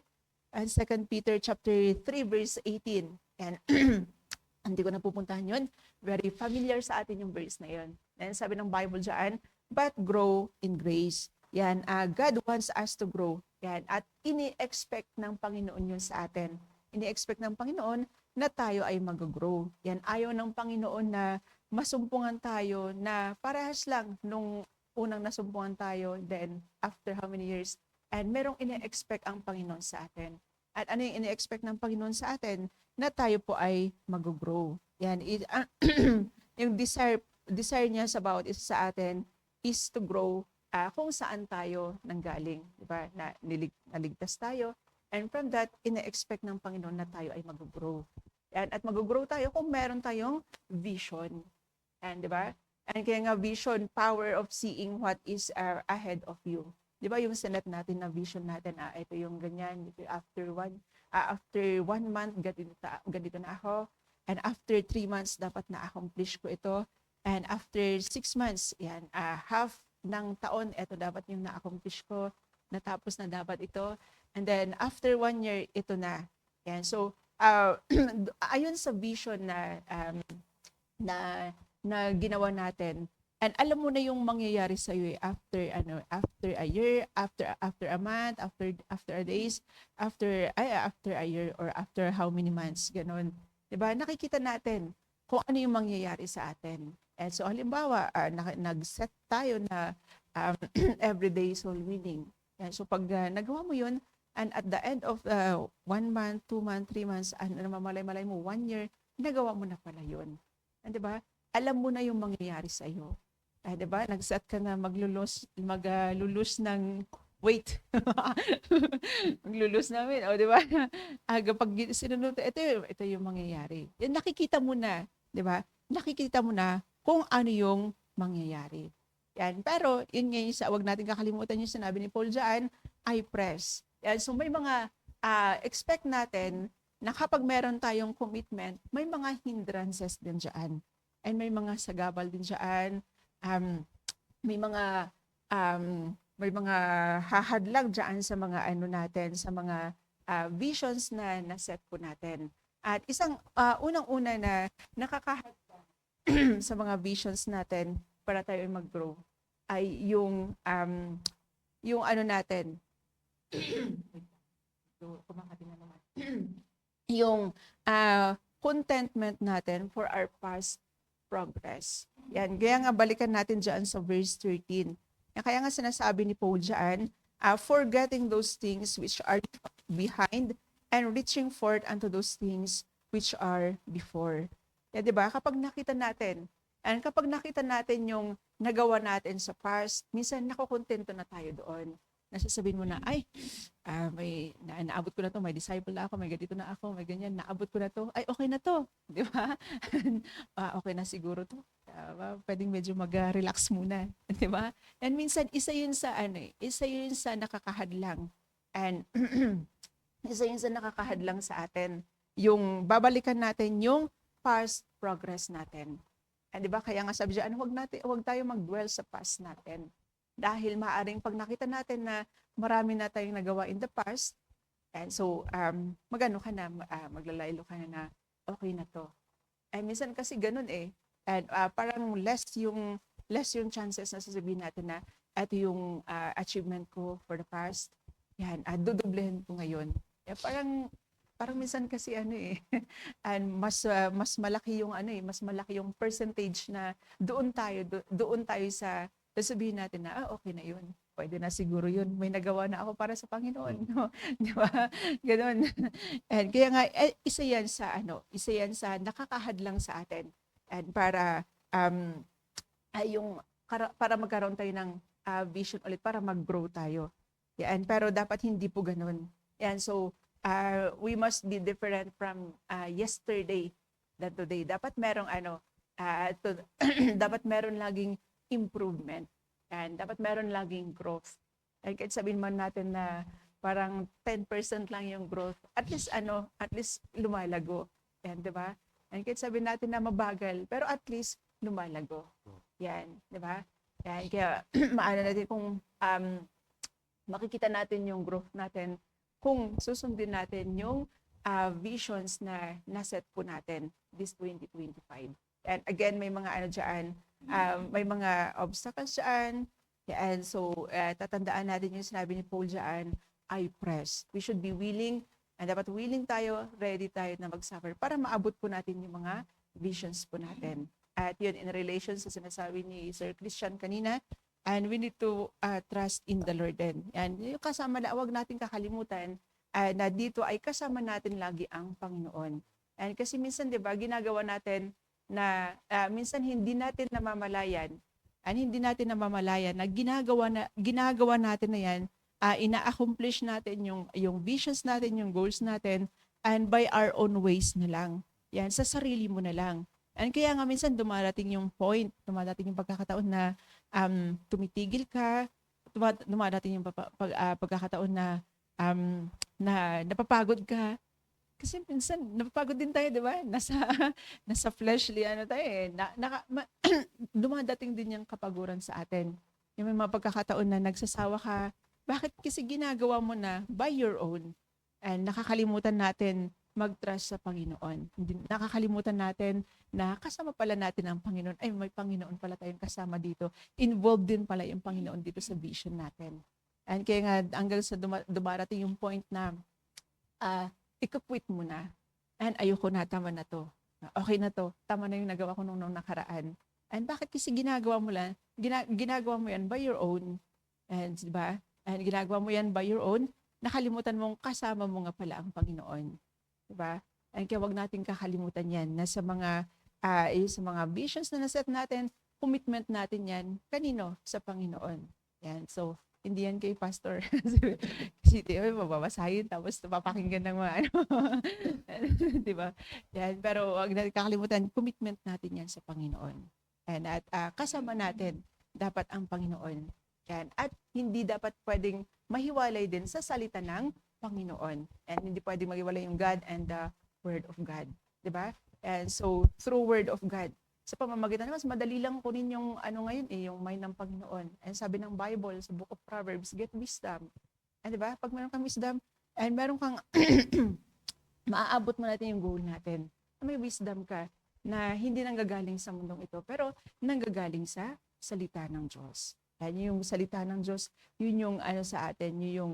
chapter 3 verse 18. And hindi ko na pupuntahan yun. Very familiar sa atin yung verse na yun. And sabi ng Bible dyan, but grow in grace. Yan, God wants us to grow. Yan, at ini-expect ng Panginoon yun sa atin. Ini-expect ng Panginoon na tayo ay mag-grow. Yan, ayaw ng Panginoon na masumpungan tayo na parehas lang nung unang nasumpungan tayo, then after how many years, and merong ine-expect ang Panginoon sa atin. At ano yung ine-expect ng Panginoon sa atin? Na tayo po ay mag-grow. Yan, yung desire niya sa atin is to grow kung saan tayo nanggaling. Diba? Na naligtas tayo. And from that, ine-expect ng Panginoon na tayo ay mag-grow. Yan, at mag-grow tayo kung meron tayong vision. And diba? And kaya nga vision, power of seeing what is ahead of you. Di ba yung sinet natin na vision natin, ito yung ganyan, after 1 month, ganito na ako. And after 3 months, dapat na-accomplish ko ito. And after 6 months, yan, half ng taon, ito dapat yung na-accomplish ko. Natapos na dapat ito. And then after 1 year, ito na. Yan. So, ayon sa vision na ginawa natin, And alam mo na yung mangyayari sa iyo after after a year, after a month, after a days, after a year or after how many months, ganun. 'Di ba? Nakikita natin kung ano yung mangyayari sa atin. And so halimbawa, nag-set tayo na everyday soul winning. Yan, so pag nagawa mo 'yun, and at the end of 1 month, 2 months, 3 months, mamalay-malay mo 1 year, nagawa mo na pala 'yun. And 'di ba? Alam mo na yung mangyayari sa iyo. 'Di ba? Nag-set ka na maglulus ng weight. Maglulus namin, o 'di ba? Kapag sinunod ito yung mangyayari. Yan nakikita mo na, 'di ba? Nakikita mo na kung ano yung mangyayari. Yan. Pero yun nga yung wag natin kakalimutan yung sinabi ni Paul diyan, I press. Yan. So may mga expect natin na kapag meron tayong commitment, may mga hindrances din diyan. And may mga sagabal din diyan. May mga hahadlang diyan sa mga natin, sa mga visions na naset po natin. At isang unang-una na nakakahadlang sa mga visions natin para tayo mag-grow ay yung natin. Kumakati na naman. Yung contentment natin for our past progress. Yan. Kaya nga balikan natin dyan sa verse 13. Kaya nga sinasabi ni Paul dyan, forgetting those things which are behind and reaching forth unto those things which are before. Yan, diba? Kapag nakita natin yung nagawa natin sa past, minsan nakukontento na tayo doon. Nasasabihin mo na, may naabot ko na to, may disciple na ako, may ganito na ako, may ganyan, naabot ko na to, ay okay na to, di ba? Okay na siguro to. Pwedeng medyo mag-relax muna, di ba? And minsan isa yun sa nakakahadlang. And isa yun sa nakakahadlang sa atin, yung babalikan natin yung past progress natin. And di ba? Kaya nga sabi diyan, huwag tayo mag-dwell sa past natin. Dahil maaring pag nakita natin na marami na tayong nagawa in the past, and so maglalaylo ka na okay na to. And minsan kasi ganun and parang less yung chances na sasabihin natin na ito yung achievement ko for the past. Yan, dudublehin ko ngayon. Parang minsan kasi and mas malaki yung mas malaki yung percentage na doon tayo sa sabihin natin na okay na yun. Pwede na siguro yun. May nagawa na ako para sa Panginoon, no? Di ba? Ganun. And kaya nga isa yan sa nakakahadlang sa atin. And para magkaroon tayo ng vision ulit, para mag-grow tayo. Yan, pero dapat hindi po ganun. Yan, so we must be different from yesterday than today. Dapat merong dapat meron laging improvement. And dapat meron laging growth. And kahit sabihin man natin na parang 10% lang yung growth, at least lumalago. Yan, 'di ba? And kahit sabihin natin na mabagal, pero at least lumalago. Yan, 'di ba? Yan, kaya maano natin kung makikita natin yung growth natin kung susundin natin yung visions na naset po natin this 2025. And again, may mga diyan, may mga obstacles diyan. And so, tatandaan natin yung sinabi ni Paul diyan, I press. We should be willing, and dapat willing tayo, ready tayo na mag-suffer para maabot po natin yung mga visions po natin. At yun, in relation sa sinasabi ni Sir Christian kanina, and we need to trust in the Lord din. And yung kasama na, huwag natin kakalimutan na dito ay kasama natin lagi ang Panginoon. And kasi minsan, di ba, ginagawa natin na minsan hindi natin namamalayan na ginagawa natin na yan, ina-accomplish natin yung visions natin, yung goals natin, and by our own ways na lang. Yan, sa sarili mo na lang. And kaya nga minsan dumarating yung pagkakataon na tumitigil ka, dumarating yung pagkakataon na napapagod ka. Kasi minsan, napapagod din tayo, di ba? Nasa fleshly, tayo dumadating din yung kapaguran sa atin. Yung may mga pagkakataon na nagsasawa ka, bakit kasi ginagawa mo na by your own? And nakakalimutan natin mag-trust sa Panginoon. Hindi, nakakalimutan natin na kasama pala natin ang Panginoon. Ay, may Panginoon pala tayong kasama dito. Involved din pala yung Panginoon dito sa vision natin. And kaya nga, hanggang sa dumarating yung point na ikakwit mo na. And ayoko na, tama na to. Okay na to. Tama na yung nagawa ko nung nakaraan. And bakit kasi ginagawa mo lang? Ginagawa mo yan by your own. And diba? And ginagawa mo yan by your own. Nakalimutan mong kasama mo nga pala ang Panginoon. Diba? And kaya wag natin kakalimutan yan na sa mga visions na naset natin, commitment natin yan. Kanino? Sa Panginoon. Yan. So, hindi yan kay Pastor. Kasi mababasahin tapos papakinggan ng mga diba? Yan. Pero wag natin kakalimutan, commitment natin yan sa Panginoon. And at kasama natin dapat ang Panginoon. Yan. At hindi dapat pwedeng mahiwalay din sa salita ng Panginoon. And hindi pwedeng maghiwalay yung God and the Word of God. Diba? And so, through Word of God, sa pamamagitan naman, madali lang kunin yung ngayon yung mind ng Panginoon. And sabi ng Bible, sa Book of Proverbs, get wisdom. And diba? Pag meron kang wisdom, and meron kang maaabot mo natin yung goal natin. May wisdom ka na hindi nanggagaling sa mundong ito, pero nanggagaling sa salita ng Diyos. Yan yung salita ng Diyos, yun yung sa atin, yun yung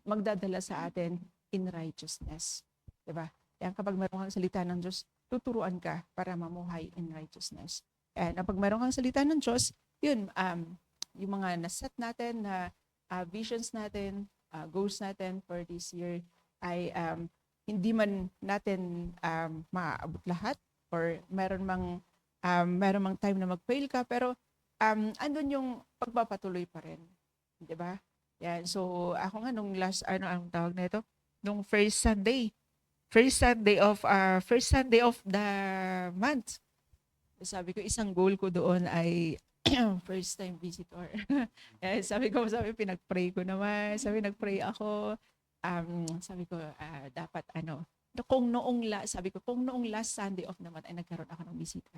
magdadala sa atin in righteousness. Diba? Yan kapag meron kang salita ng Diyos, tuturuan ka para mamuhay in righteousness. And kapag meron kang salita ng Diyos, yun, yung mga naset natin na visions natin, goals natin for this year ay hindi man natin maaabot lahat or meron mang time na mag-fail ka, pero andun yung pagpapatuloy pa rin. 'Di ba? Yan. So, ako nga nung last, ang tawag na ito? Nung first Sunday of the month. Sabi ko, isang goal ko doon ay first time visitor. sabi pinag-pray ko naman. Nag-pray ako. Sabi ko, dapat kung noong last Sunday of the month ay nagkaroon ako ng bisita.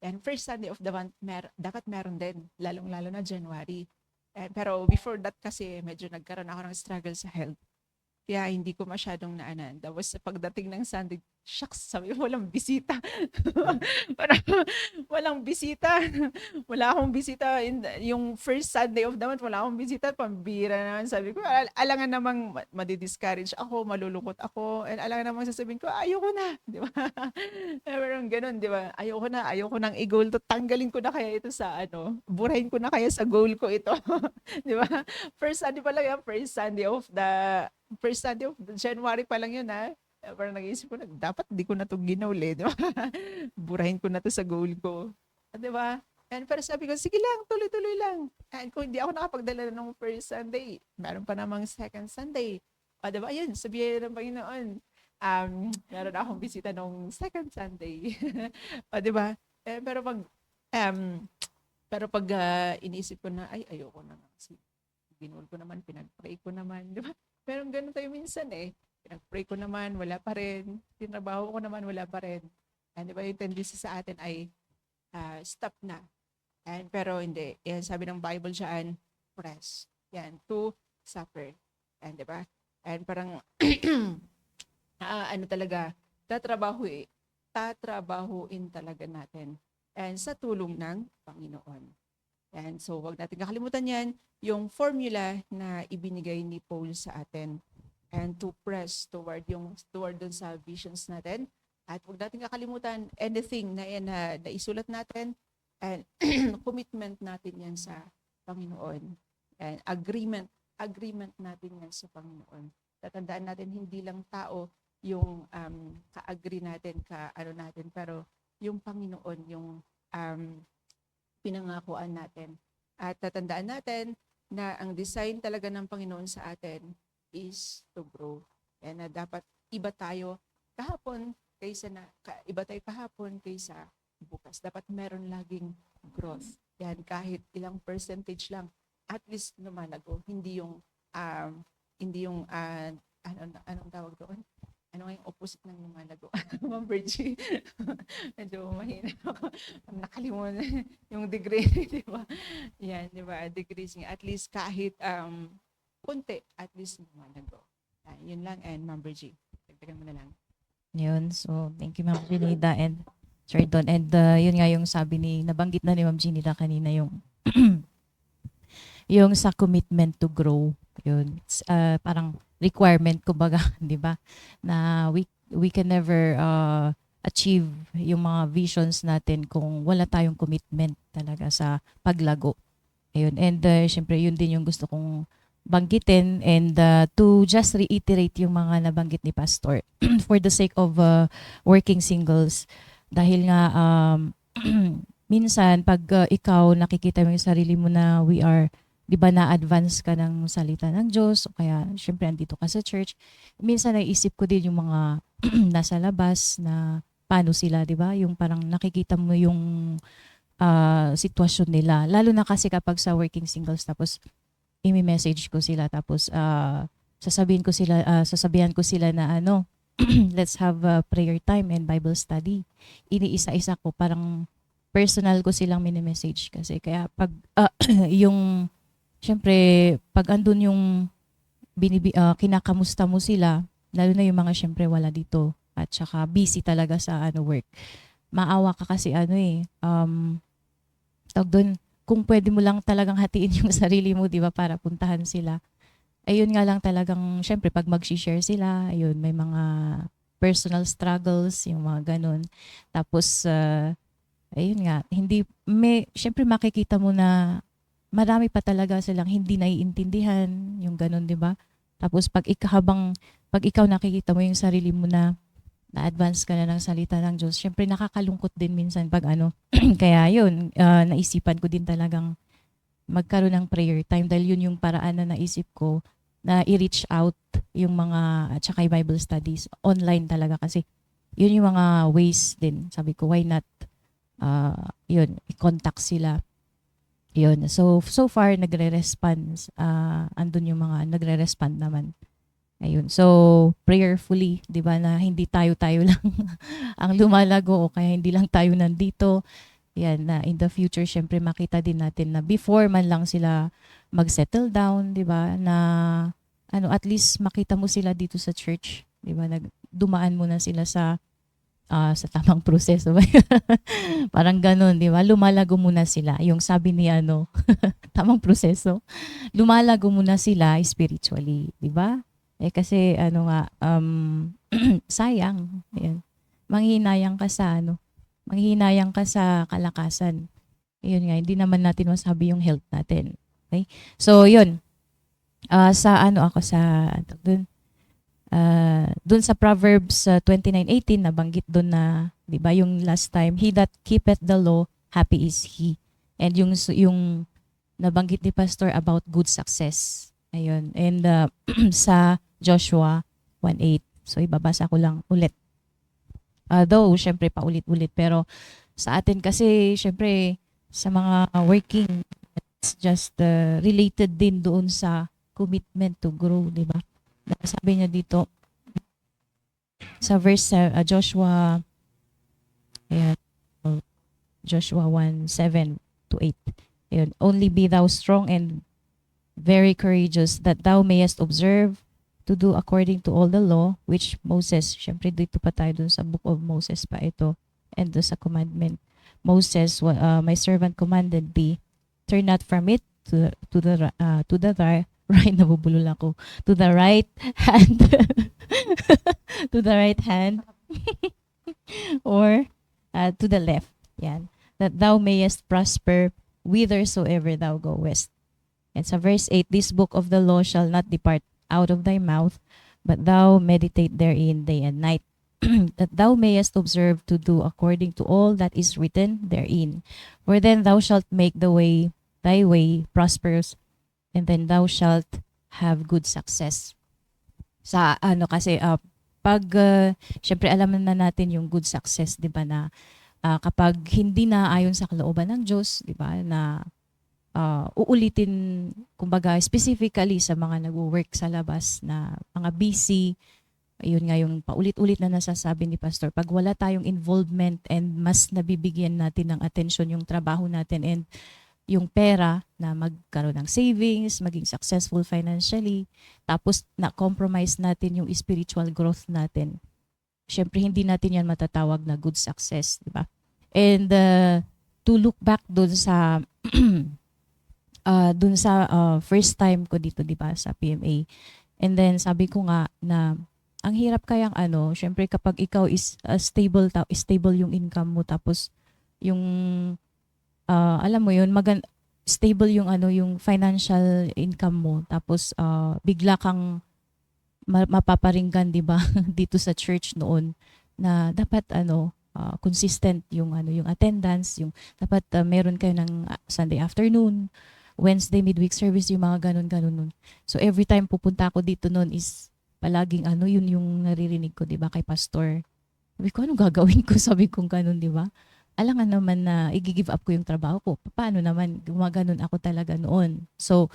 And first Sunday of the month, dapat meron din, lalong-lalo na January. Pero before that kasi, medyo nagkaroon ako ng struggle sa health. Kaya hindi ko masyadong naanan. Tapos pagdating ng Sunday, shucks, sabi ko, walang bisita. Walang bisita. Wala akong bisita. Yung first Sunday of the month, wala akong bisita. Pambira naman. Sabi ko, alangan namang madi-discourage ako, malulungkot ako. And alangan namang sasabihin ko, ayoko na. Di ba? Pero ganun, di ba? Ayoko nang i-goal to. Tanggalin ko na kaya ito sa burahin ko na kaya sa goal ko ito. Di ba? First Sunday pa lang yan. First Sunday of January pa lang yun, ha? Parang nag-iisip ko, dapat di ko na ito ginauli, di ba? Burahin ko na ito sa goal ko. Di ba? And pero sabi ko, sige lang, tuloy-tuloy lang. And kung hindi ako nakapagdala ng first Sunday, meron pa namang second Sunday. O, di ba? Ayun, sabihin ng Panginoon, meron akong bisita nung second Sunday. O, di ba? Pero pag inisip ko na, ayoko na kasi ginul ko naman, pinag-pray ko naman, di ba? Pero ganun tayo minsan pinag-pray ko naman, wala pa rin. Tinrabaho ko naman, wala pa rin. And di ba yung tendency sa atin ay stop na. Pero hindi. Yan, sabi ng Bible dyan, press. Yan, to suffer. And di ba? And parang, talaga, tatrabahuin talaga natin. And sa tulong ng Panginoon. And so, wag natin kakalimutan yan, yung formula na ibinigay ni Paul sa atin. And to press toward dun sa visions natin. At huwag natin kakalimutan anything na isulat natin and commitment natin yan sa Panginoon. And agreement natin yan sa Panginoon. Tatandaan natin hindi lang tao yung ka-agree natin, natin, pero yung Panginoon, yung pinangakuan natin. At tatandaan natin na ang design talaga ng Panginoon sa atin is to grow. Yan na dapat iba tayo kahapon kaysa bukas. Dapat meron laging growth. Yan, kahit ilang percentage lang, at least lumalago. Hindi yung anong tawag doon? Ano yung opposite ng lumalago? Ma'am Virgie. Medyo mahina ako. Nakalimutan yung degree, di ba? Yan, di ba? Degrees niya. At least kahit kunti, at least lumalago. Yun lang, and Ma'am Virgie. Dagdagan mo na lang. Yun. So, thank you, Ma'am Ginida and Sir Don. And yun nga yung sabi nabanggit na ni Ma'am Ginida kanina yung yung sa commitment to grow. Yun. It's parang requirement, kumbaga, di ba? Na we can never achieve yung mga visions natin kung wala tayong commitment talaga sa paglago. Ayun. And syempre, yun din yung gusto kong banggitin and to just reiterate yung mga nabanggit ni Pastor for the sake of working singles. Dahil nga minsan pag ikaw nakikita mo yung sarili mo na we are, di ba, na-advance ka ng salita ng Diyos o kaya syempre andito ka sa church, minsan naisip ko din yung mga nasa labas na paano sila, di ba? Yung parang nakikita mo yung sitwasyon nila. Lalo na kasi kapag sa working singles tapos i-message ko sila tapos sasabihan ko sila na let's have a prayer time and Bible study. Iniisa-isa ko, parang personal ko silang mini-message kasi kaya pag yung syempre pag andun yung kinakamusta mo sila, lalo na yung mga syempre wala dito at saka busy talaga sa work. Maawa ka kasi tawag doon, kung pwede mo lang talagang hatiin yung sarili mo, di ba, para puntahan sila. Ayun nga lang talagang, syempre, pag mag-share sila, ayun, may mga personal struggles, yung mga ganun. Tapos, ayun nga, syempre makikita mo na marami pa talaga silang hindi naiintindihan, yung ganun, di ba? Tapos, pag ikaw nakikita mo yung sarili mo na na-advance ka na ng salita ng Diyos, syempre nakakalungkot din minsan pag kaya yun, naisipan ko din talagang magkaroon ng prayer time dahil yun yung paraan na naisip ko na i-reach out yung mga, at saka yung Bible studies, online talaga kasi yun yung mga ways din. Sabi ko, why not, yun, i-contact sila. Yun, so far, nagre-respond, andun yung mga nagre-respond naman. Ayun. So, prayerfully, 'di ba, na hindi tayo lang ang lumalago o kaya hindi lang tayo nandito. Yan, na in the future syempre makita din natin na before man lang sila mag-settle down, 'di ba? Na at least makita mo sila dito sa church, 'di ba? Dumaan muna sila sa tamang proseso. Parang ganoon, 'di ba? Lumalago muna sila. Yung sabi ni tamang proseso. Lumalago muna sila spiritually, 'di ba? Kasi sayang. Ayan. Manghihinayang ka sa kalakasan. Ayun nga, hindi naman natin masabi yung health natin. Okay? So, yun. Dun sa Proverbs 29:18, nabanggit dun na, di ba, yung last time, he that keepeth the law, happy is he. And yung nabanggit ni Pastor about good success. Ayun. And sa Joshua 1:8. So, ibabasa ko lang ulit. Though, syempre, paulit-ulit. Pero sa atin kasi, syempre, sa mga working, it's just related din doon sa commitment to grow, di ba? Sabi niya dito, sa verse Joshua 1:7-8. Ayun. Only be thou strong and very courageous, that thou mayest observe to do according to all the law which Moses, syempre dito pa tayo dun sa book of Moses pa ito, and dun sa commandment. Moses, my servant commanded thee, turn not from it to the right, nabubulol ako, to the right hand, to the right hand, or to the left, yan, that thou mayest prosper whithersoever thou goest. And sa verse 8, this book of the law shall not depart out of thy mouth, but thou meditate therein day and night, that thou mayest observe to do according to all that is written therein. For then thou shalt make thy way prosperous, and then thou shalt have good success. Sa kasi, pag, syempre alam na natin yung good success, di ba, na kapag hindi na ayon sa kalooban ng Diyos, di ba, na uulitin, kumbaga, specifically sa mga nag-work sa labas na mga busy, ayun nga yung paulit-ulit na nasasabi ni Pastor, pag wala tayong involvement and mas nabibigyan natin ng attention yung trabaho natin and yung pera na magkaroon ng savings, maging successful financially, tapos na-compromise natin yung spiritual growth natin. Siyempre, hindi natin yan matatawag na good success, di ba? And to look back dun sa first time ko dito, di ba, sa PMA. And then sabi ko nga na ang hirap kayang syempre kapag ikaw is stable yung income mo, tapos yung alam mo yun, stable yung yung financial income mo, tapos bigla kang mapaparinggan, 'di ba? Dito sa church noon na dapat consistent yung yung attendance, yung dapat meron kayo ng Sunday afternoon, Wednesday midweek service, yung mga ganun. So every time pupunta ako dito noon is palaging yun yung naririnig ko, 'di ba, kay pastor. Sabi ko, ano gagawin ko? Sabi ko ganun, 'di ba? Alangan naman na i-give up ko yung trabaho ko. Paano naman? Gumaganon ako talaga noon. So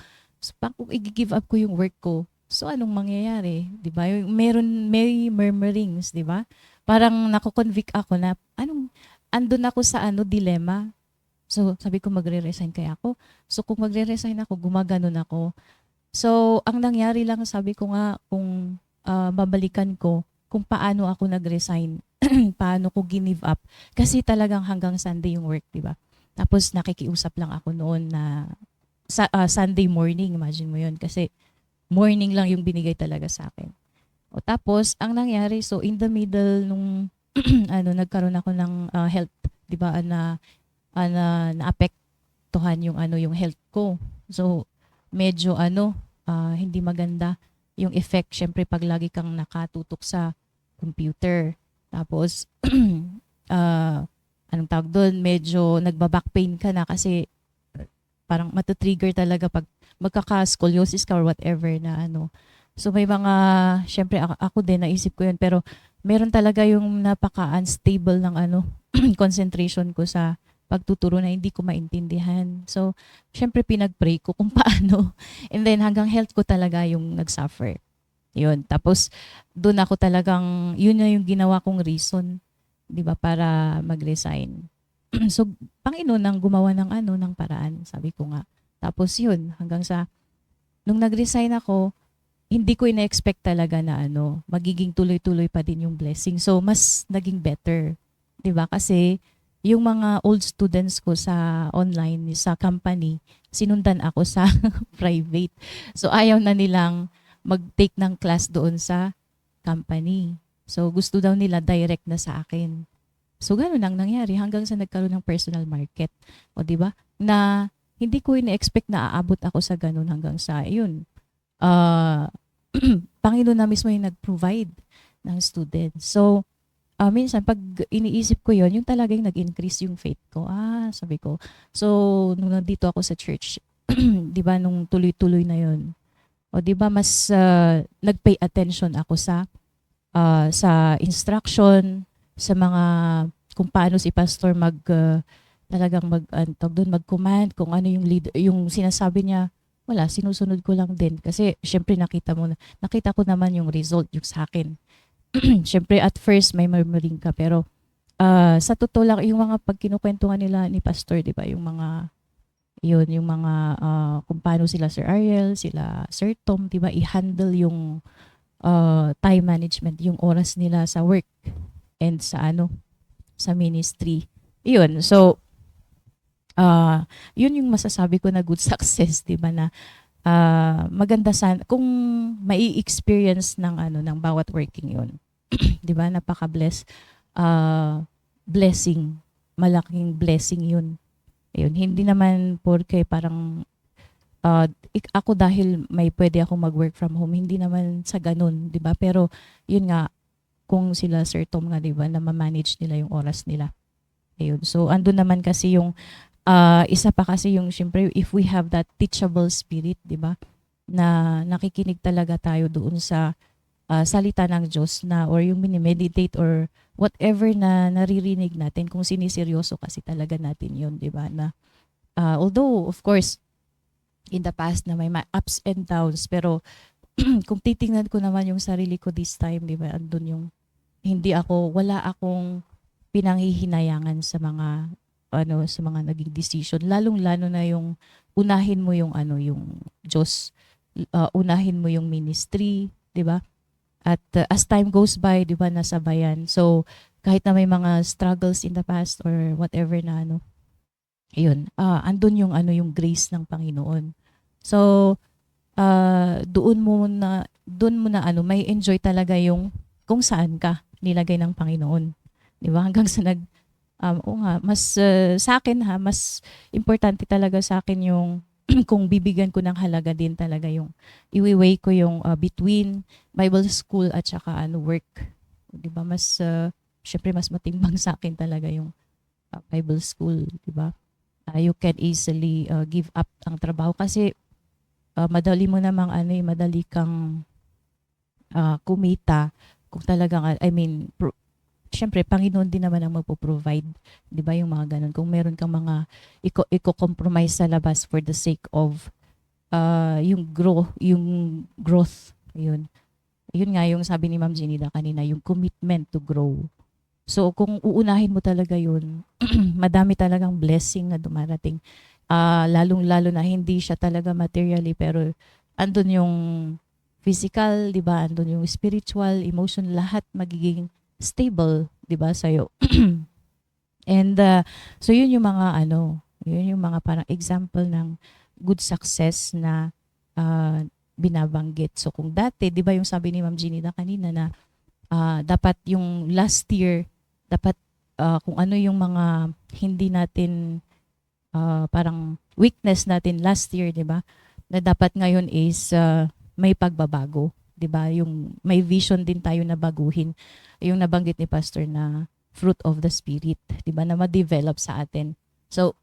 kung i-give up ko yung work ko, so anong mangyayari? Diba? May murmurings, diba? Parang nako-convict ako na, andun ako sa dilemma. So sabi ko, magre-resign kaya ako. So kung magre-resign ako, gumaganon ako. So ang nangyari lang, sabi ko nga, kung babalikan ko, kung paano ako nag-resign, paano ko give up. Kasi talagang hanggang Sunday yung work, di ba? Tapos nakikiusap lang ako noon na Sunday morning, imagine mo yun. Kasi morning lang yung binigay talaga sa akin. O tapos, ang nangyari, so in the middle nung nagkaroon ako ng health, di ba, naapektuhan yung health ko. So, medyo hindi maganda yung effect, syempre, pag lagi kang nakatutok sa computer. Tapos, anong tawag doon, medyo nagbaback pain ka na kasi parang matatrigger talaga pag magkaka-scoliosis ka or whatever na So may mga, syempre ako din, naisip ko yun, pero meron talaga yung napaka-unstable ng concentration ko sa pagtuturo na hindi ko maintindihan. So, syempre pinag-pray ko kung paano. And then hanggang health ko talaga yung nag-suffer. Yun. Tapos, doon ako talagang, yun na yung ginawa kong reason, di ba, para mag-resign. So, Panginoon ang gumawa ng paraan, sabi ko nga. Tapos yun, hanggang sa, nung nag-resign ako, hindi ko ina-expect talaga na magiging tuloy-tuloy pa din yung blessing. So, mas naging better, di ba? Kasi, yung mga old students ko sa online, sa company, sinundan ako sa private. So, ayaw na nilang mag-take ng class doon sa company. So, gusto daw nila direct na sa akin. So, ganun ang nangyari hanggang sa nagkaroon ng personal market. O, di ba? Na hindi ko ina-expect na aabot ako sa ganun hanggang sa, yun. Panginoon na mismo yung nag-provide ng students. So, minsan, pag iniisip ko yun, yung talagang nag-increase yung faith ko. Sabi ko. So, nung nandito ako sa church, di ba, nung tuloy-tuloy na yun, o di ba mas nag-pay attention ako sa instruction, sa mga kung paano si pastor talagang mag-command, kung ano yung leader, yung sinasabi niya, wala, sinusunod ko lang din kasi syempre nakita ko naman yung result yung sa akin. Syempre at first may murmuring ka, pero sa totoo lang yung mga pagkinukwentuhan nila ni pastor, di ba, yung mga kung paano sila Sir Ariel, sila Sir Tom, di ba, i-handle yung time management, yung oras nila sa work and sa sa ministry. Yun. So, yun yung masasabi ko na good success, di ba, na maganda sana kung mai-experience ng bawat working yun. Di ba, napaka-bless, blessing, malaking blessing yun. Ayun, hindi naman porke parang ako dahil may pwede ako mag-work from home, hindi naman sa ganun, 'di ba? Pero yun nga, kung sila Sir Tom nga, 'di ba, na ma-manage nila yung oras nila. Ayun. So andun naman kasi yung isa pa kasi yung syempre if we have that teachable spirit, 'di ba? Na nakikinig talaga tayo doon sa salita ng Diyos na or yung mini-meditate or whatever na naririnig natin, kung siniseryoso kasi talaga natin yun, di ba? Na, although, of course, in the past na may ups and downs, pero kung titingnan ko naman yung sarili ko this time, di ba, andun yung, wala akong pinanghihinayangan sa mga sa mga naging decision, lalong-lalo na yung unahin mo yung yung Diyos, unahin mo yung ministry, 'di ba? At as time goes by, 'di ba, nasabayan. So kahit na may mga struggles in the past or whatever na ayun, andun yung yung grace ng Panginoon. So doon mo na may enjoy talaga yung kung saan ka nilagay ng Panginoon. 'Di ba? Hanggang sa mas sa akin mas importante talaga sa akin yung kung bibigyan ko ng halaga din talaga yung iwi-weigh ko yung between Bible school at saka work. 'Di ba? Mas syempre mas matimbang sa akin talaga yung Bible school, 'di ba? You can easily give up ang trabaho kasi madali mo namang madali kang kumita kung talagang syempre, Panginoon din naman ang magpo-provide. Di ba yung mga ganun? Kung meron kang mga i-compromise sa labas for the sake of yung growth. Yun nga yung sabi ni Ma'am Jenida kanina, yung commitment to grow. So, kung uunahin mo talaga yun, madami talagang blessing na dumarating. Lalong-lalo na hindi siya talaga materially, pero andun yung physical, di ba? Andun yung spiritual, emotion, lahat magiging stable, 'di ba, sa'yo. And so yun yung mga yun yung mga parang example ng good success na binabanggit. So kung dati, 'di ba yung sabi ni Ma'am Jenida kanina na dapat yung last year dapat kung ano yung mga hindi natin parang weakness natin last year, 'di ba? Na dapat ngayon is may pagbabago. 'Di ba? Yung may vision din tayo na baguhin. Yung nabanggit ni Pastor na fruit of the Spirit, 'di ba? Na ma-develop sa atin. So,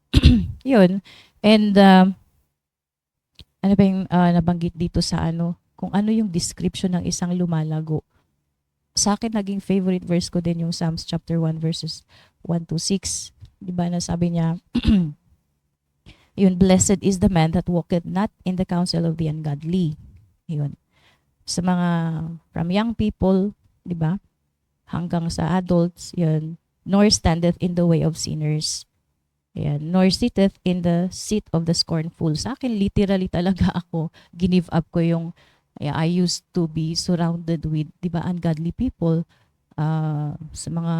'yun. And ano ba yung nabanggit dito sa kung ano yung description ng isang lumalago. Sa akin naging favorite verse ko din yung Psalms chapter 1 verses 1 to 6. 'Di ba? Na sabi niya yun, blessed is the man that walketh not in the counsel of the ungodly. Yun. Sa mga from young people, 'di ba? Hanggang sa adults, 'yun, nor standeth in the way of sinners. Ayan, nor sitteth in the seat of the scornful. Sa akin, literally talaga ako, give up ko yung, I used to be surrounded with, 'di ba, ungodly people, sa mga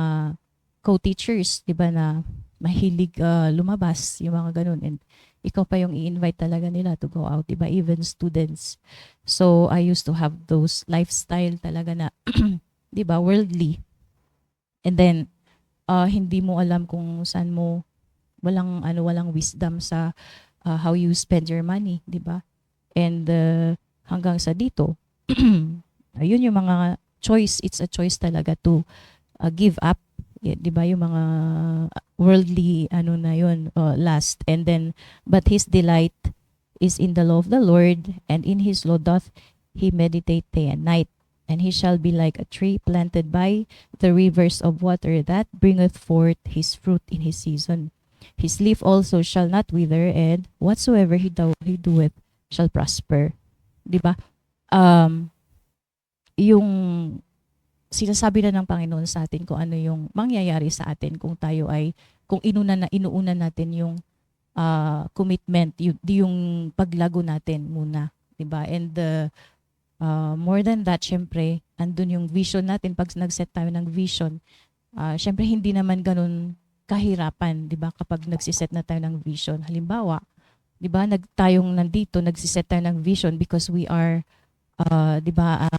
co-teachers, 'di ba, na mahilig lumabas, yung mga ganun. And ikaw pa yung i-invite talaga nila to go out, diba? Even students. So, I used to have those lifestyle talaga na, diba, worldly. And then, hindi mo alam kung saan mo, walang wisdom sa how you spend your money, diba? And hanggang sa dito, ayun yung mga choice, it's a choice talaga to give up. Di ba yung mga worldly na yun last, and then but his delight is in the law of the Lord, and in his law doth he meditate day and night, and he shall be like a tree planted by the rivers of water that bringeth forth his fruit in his season. His leaf also shall not wither, and whatsoever he doeth shall prosper. Di ba? Yung sinasabi na ng Panginoon sa atin kung ano yung mangyayari sa atin kung tayo ay, kung inuuna natin yung commitment, yung paglago natin muna, 'di ba? And more than that, syempre, andun yung vision natin. Pag nag-set tayo ng vision, syempre hindi naman ganun kahirapan, 'di ba? Kapag nagsiset na tayo ng vision. Halimbawa, 'di ba, tayong nandito, nagsiset tayo ng vision because we are 'di ba,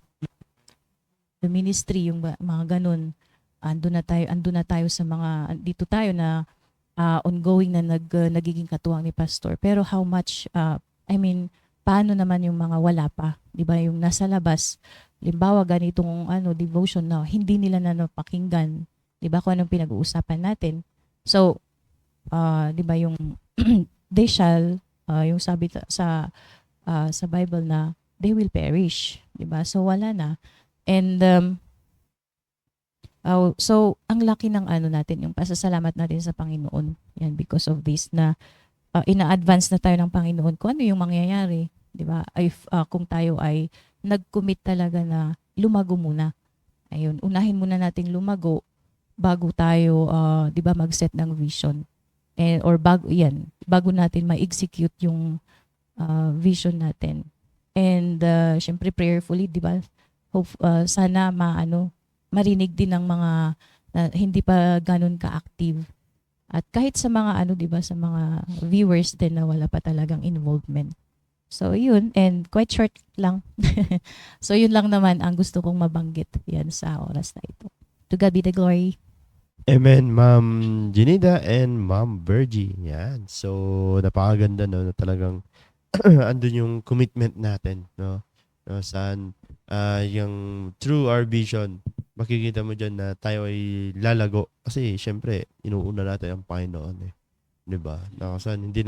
the ministry, yung mga ganun, andun na tayo sa mga, dito tayo na ongoing na nagiging katuwang ni Pastor. Pero how much, paano naman yung mga wala pa? Di ba, yung nasa labas, limbawa ganitong devotion na hindi nila na napakinggan, di ba, kung anong pinag-uusapan natin. So, di ba, yung they shall, yung sabi sa Bible na they will perish, di ba? So, wala na. And so ang laki ng natin, yung pasasalamat natin sa Panginoon. Yan, because of this na ina-advance na tayo ng Panginoon kung ano yung mangyayari, 'di ba? If kung tayo ay nag-commit talaga na lumago muna. Ayun, unahin muna nating lumago bago tayo 'di ba, mag-set ng vision. And, or bago natin ma-execute yung vision natin. And syempre prayerfully, di ba? Sana marinig din ng mga hindi pa ganun ka-active. At kahit sa mga di ba, sa mga viewers din na wala pa talagang involvement. So yun, and quite short lang. So yun lang naman ang gusto kong mabanggit yan sa oras na ito. To God be the glory. Amen, Ma'am Janida and Ma'am Virgie. Yan. So, napakaganda, no, na talagang andun yung commitment natin, no? Saan yung through our vision, makikita mo dyan na tayo ay lalago. Kasi, syempre, inuuna natin ang Panginoon, eh. Diba? Nakasan, hindi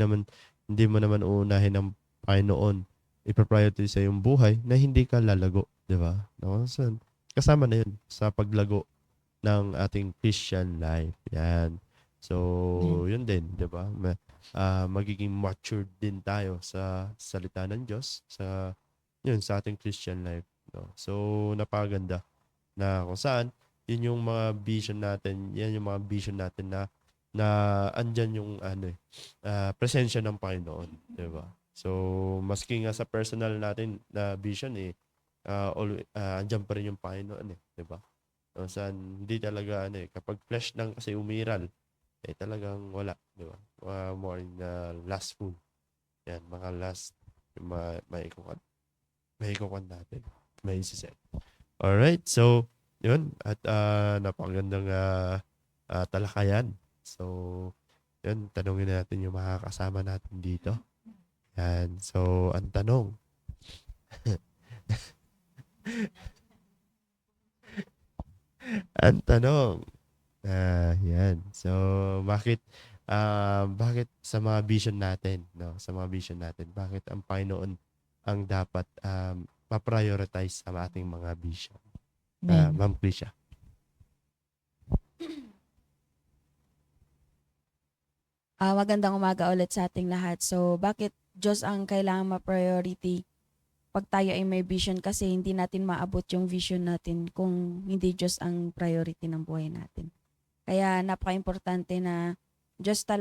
mo naman uunahin ang Panginoon. Ipaprioritize sa yung buhay na hindi ka lalago. Diba? Nakasan, kasama na yun sa paglago ng ating Christian life. Yan. So, yun din, 'di ba? Magiging matured din tayo sa salita ng Diyos sa ating Christian life, no. So, napakaganda na kung saan yun yung mga vision natin, yan yung mga vision natin na andyan yung presensya ng Panginoon, 'di ba? So, maski nga sa personal natin na vision andyan pa rin yung Panginoon, 'di ba? No, saan hindi talaga kapag flesh lang kasi umiral, talagang wala, di ba? More in last food. Yan, mga last maikukan natin. May isiset. Alright, so yun, at napakagandang talakayan. So, yun, tanungin natin yung mga kasama natin dito. Yan, so ang tanong yan. So, bakit sa mga vision natin, no? Sa mga vision natin, bakit ang Panginoon ang dapat ma-prioritize sa ating mga vision? Ma'am Krisha. Magandang umaga ulit sa ating lahat. So, bakit Diyos ang kailangan ma-priority pag tayo ay may vision, kasi hindi natin maabot yung vision natin kung hindi Diyos ang priority ng buhay natin. Kaya napaka-importante na sa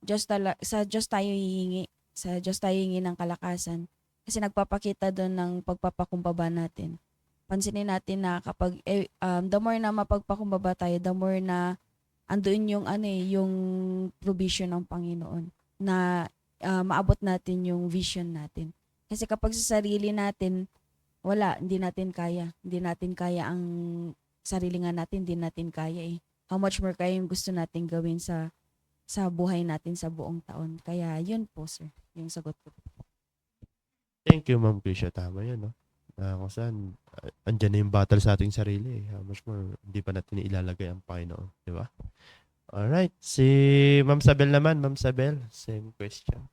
Diyos tayo hihingi. Sa Diyos tayo hihingi ng kalakasan. Kasi nagpapakita doon ng pagpapakumbaba natin. Pansinin natin na kapag the more na mapagpakumbaba tayo, the more na andoon yung provision ng Panginoon na maabot natin yung vision natin. Kasi kapag sa sarili natin, hindi natin kaya. Hindi natin kaya ang sarili nga natin, hindi natin kaya eh. How much more kaya yung gusto natin gawin sa buhay natin sa buong taon. Kaya yun po, sir, yung sagot ko. Thank you, Ma'am Krisha. Tama yan, no? Kung saan, andyan na yung battle sa ating sarili. How much more, hindi pa natin ilalagay ang Panginoon. Di ba? Alright. Si Ma'am Sabel naman. Ma'am Sabel, same question.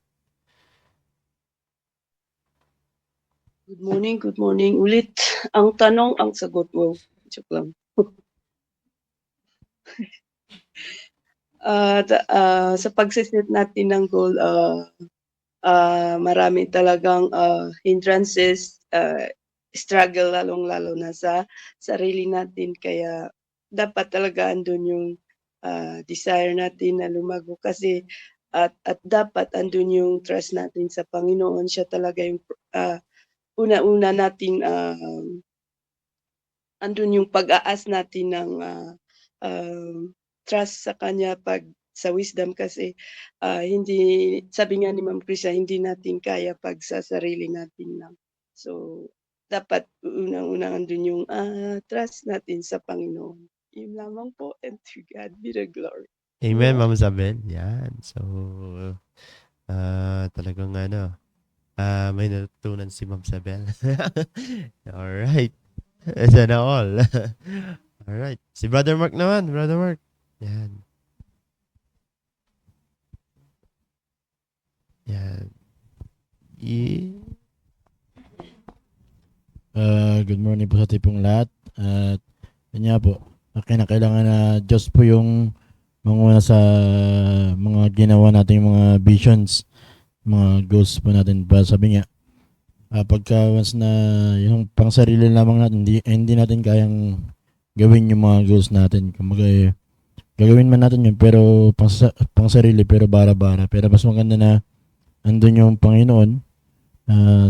Good morning. Ulit ang tanong, ang sagot mo. Joke lang. Sa pagsiset natin ng goal, marami talagang hindrances, struggle lalong-lalo na sa sarili natin. Kaya dapat talaga andun yung desire natin na lumago, kasi at dapat andun yung trust natin sa Panginoon. Siya talaga yung una-una natin, andun yung pag-aas natin ng trust sa Kanya pag sa wisdom, kasi hindi, sabi nga ni Ma'am Krisha, hindi natin kaya pag sa sarili natin lang. So, dapat unang-unang andun yung trust natin sa Panginoon. Yun lamang po, and to God be the glory. Amen, Ma'am Isabel. Yan. So, talagang may natutunan si Ma'am Isabel. Alright. Sana all. Alright. Si Brother Mark naman. Brother Mark. Yan. Yan. Good morning po sa tipong lahat. At yun nga po, kailangan na Diyos po yung manguna sa mga ginawa natin, mga visions, mga goals po natin. Sabi nga, pagka once na yung pang sarili lamang natin, hindi natin kayang gawin yung mga goals natin. Kumbaga, gagawin man natin yun, pero pang sarili, pero bara-bara. Pero mas maganda na andun yung Panginoon,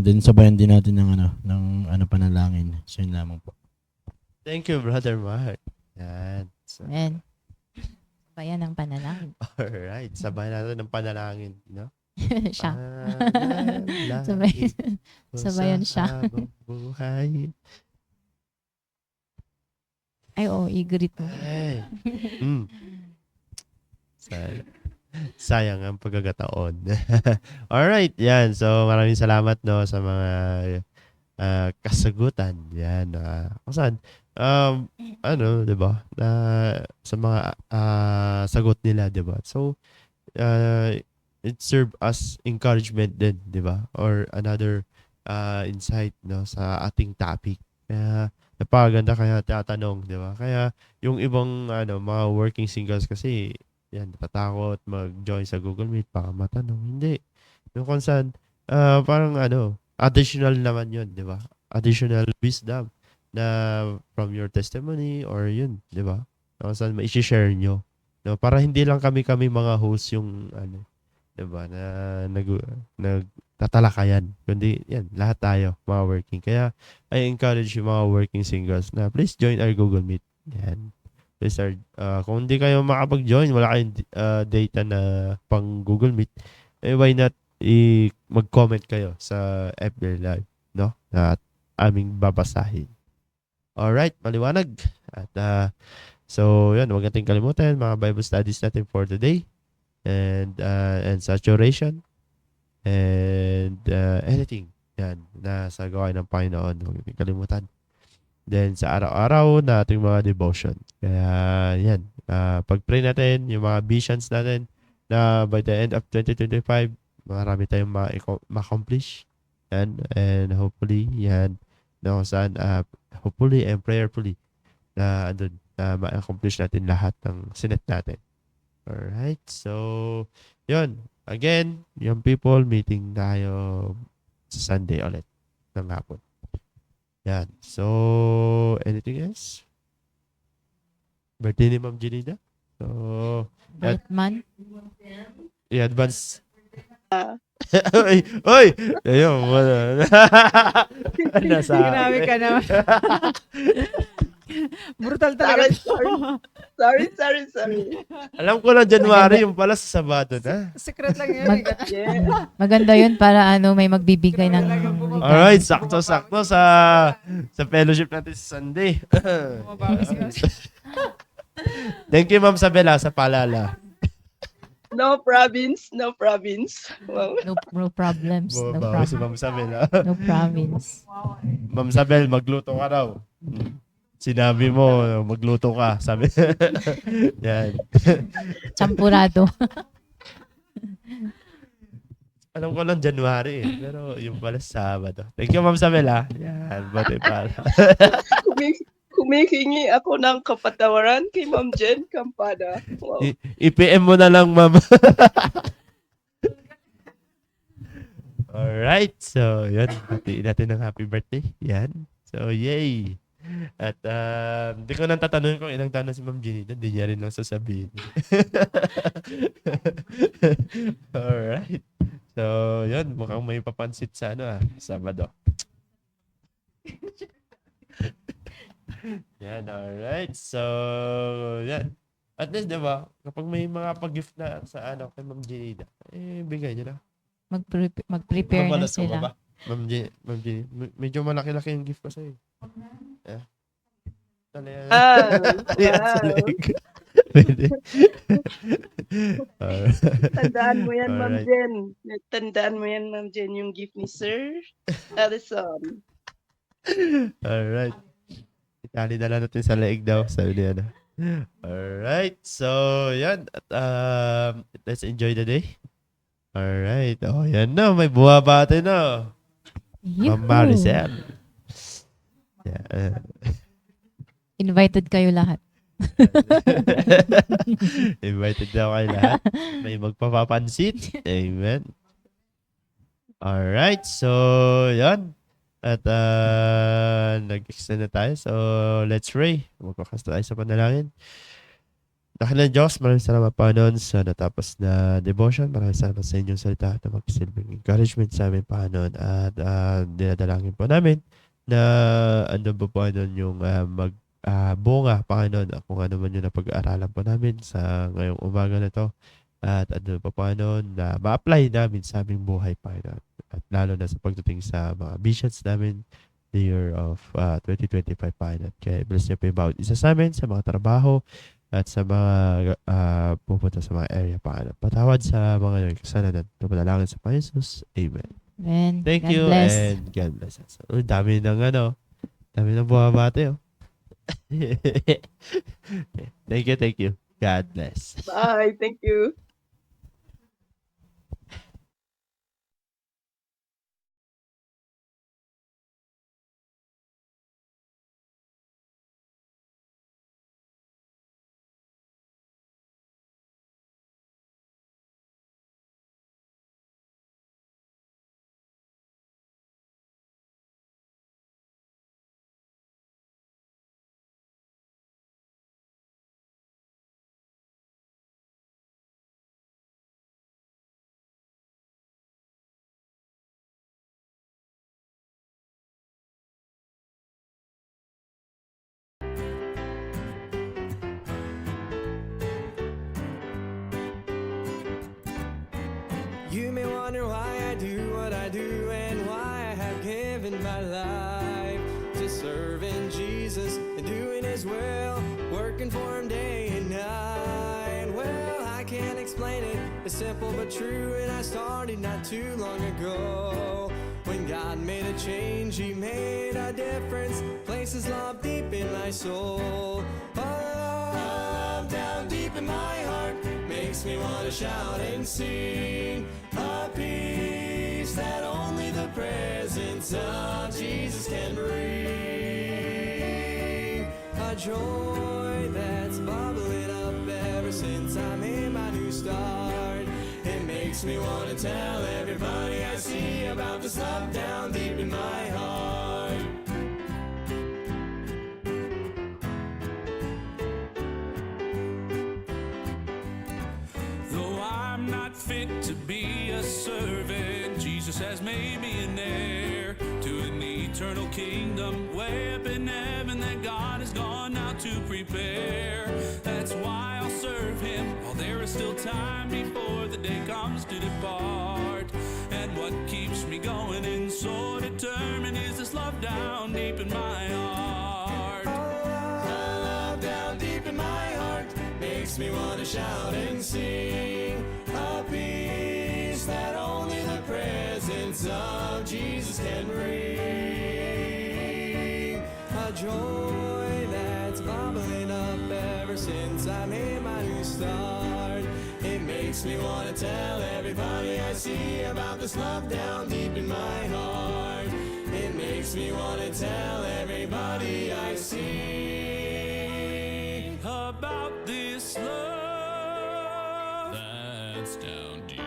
then sabayan din natin ng panalangin. So yun lamang po. Thank you, Brother Mark. Yan. So, Amen. Bayan ng panalangin. alright. Sabayan natin ng panalangin. No? Siya. Panalangin Sabayan ko siya. sa habang buhay. Ay, oo, i-greet mo. Ay. Sayang ang pagkakataon. Alright, yan. So, maraming salamat no sa mga kasagutan. Yan. Kung saan, di ba? Sa mga sagot nila, di ba? So, it serve as encouragement din, di ba? Or another insight no sa ating topic. Kaya, napaganda kaya tatanong, di ba? Kaya, yung ibang mga working singles kasi, yan, natatakot mag-join sa Google Meet, baka matanong. Hindi. Yung kung saan, parang additional naman yun, di ba? Additional wisdom na from your testimony or yun, di ba? Kung saan ma-share nyo. No? Para hindi lang kami mga host yung, di ba, na nagtatalakayan. Kundi, yan, lahat tayo, mga working. Kaya, I encourage yung mga working singles na please join our Google Meet. Yan. Please, kung hindi kayo makapag-join, wala kayong data na pang Google Meet, why not mag-comment kayo sa FB Live, no? At aming babasahin. Alright, maliwanag. At so, yan, huwag natin kalimutan mga Bible studies natin for today. And saturation. And anything. Yan, na sa gawain ng Panginoon. Huwag natin kalimutan. Then, sa araw-araw na ating mga devotion. Kaya, yan. Pag-pray natin, yung mga visions natin na by the end of 2025, marami tayong ma-accomplish. Yan. And hopefully, yan. Na kung saan, hopefully and prayerfully, na ma-accomplish natin lahat ng sinet natin. Alright. So, yun. Again, yung people, meeting tayo sa Sunday ulit ng hapon. Yan. So, anything else? Birthday ni Ma'am Janida? So, Birthman? i-advance. Oy! Ayun, wala. Grabe ka naman. Brutal talaga. Sorry. Alam ko lang January, yung pala sa Sabado na. Secret lang yan. Maganda yun para may magbibigay ng Alright, sakto-sakto sa fellowship natin sa Sunday. Thank you, Ma'am Sabela, sa palala. No province. Wow. no problems. No Bawa si problem. Ma'am Sabela. No province. Ma'am Sabel, magluto ka raw. Sinabi mo, magluto ka. Sabi. Yan. Champurado. Alam ko lang January pero yung pala Sabado. Thank you, Ma'am Sabela. Yan, bati pala. Humihingi ako ng kapatawaran kay Ma'am Jen Campada. Wow. I-PM mo na lang, Ma'am. Alright. So, yun. Hatiin natin ng happy birthday. Yan. So, yay. At hindi ko nang tatanungin kung ilang taon na si Ma'am Janita. Hindi niya rin lang sasabihin. Alright. So, yun. Mukhang may papansit sa Sabado. Yan, alright. So, yan. At least, di ba, kapag may mga pag-gift na sa kay Ma'am Janita, bigay nyo na. Mag-prepare na Mabalas ko sila. ba? Ma'am Janita, medyo malaki-laki yung gift ko sa'yo. Yeah. Wow. Pwede. Tandaan mo yan, Ma'am Alright. Jen. Tandaan mo yan, Ma'am Jen, yung gift ni Sir Addison. Alright. Itali na lang natin sa leeg daw. Sabi niya na. Alright. So, yan. At, let's enjoy the day. Alright. Oh, yan na. May buwabate na. Ma'am Maricel. Yeah. Invited kayo lahat. Invited daw kayo lahat. May magpapapansit. Amen. Alright. So, yan. At nag-extend na tayo. So, let's pray. Magpakas tayo sa panalangin. Dakilang Diyos, maraming salamat Panginoon sa natapos na devotion. Maraming salamat sa inyong salita na magsilbing encouragement sa amin Panginoon. At dinadalangin po namin na ano po Panginoon yung bunga Panginoon kung ano man yung napag-aaralan po namin sa ngayong umaga na to. At ano po Panginoon na ma-apply namin sa aming buhay Panginoon. At lalo na sa pagdating sa mga visions namin the year of 2025 Panginoon. Kaya bless niyo po yung bawat isa sa amin sa mga trabaho at sa mga pupunta sa mga area Panginoon. Patawad sa mga kasalanan. Tumalangin sa Panginoon Jesus. Amen. Amen. Thank God you bless. and God bless us. Dami ng bumabate Thank you. God bless. Bye. Thank you. You may wonder why I do what I do and why I have given my life to serving Jesus and doing His will, working for Him day and night. Well, I can't explain it, it's simple but true, and I started not too long ago. When God made a change, He made a difference, places love deep in my soul. Love down deep in my heart makes me want to shout and sing. A peace that only the presence of Jesus can bring. A joy that's bubbling up ever since I made my new start. It makes me want to tell everybody I see about this love down deep in my heart. Though I'm not fit to be a servant, Jesus has made me an heir to an eternal kingdom way up in heaven that God has gone out to prepare. That's why I'll serve Him while there is still time before the day comes to depart. And what keeps me going and so determined is this love down deep in my heart. Love down deep in my heart makes me want to shout and sing. A peace that only the presence of Jesus can bring. A joy that's bubbling up ever since I made my new start. It makes me want to tell everybody I see about this love down deep in my heart. It makes me want to tell everybody I see About this love that's down deep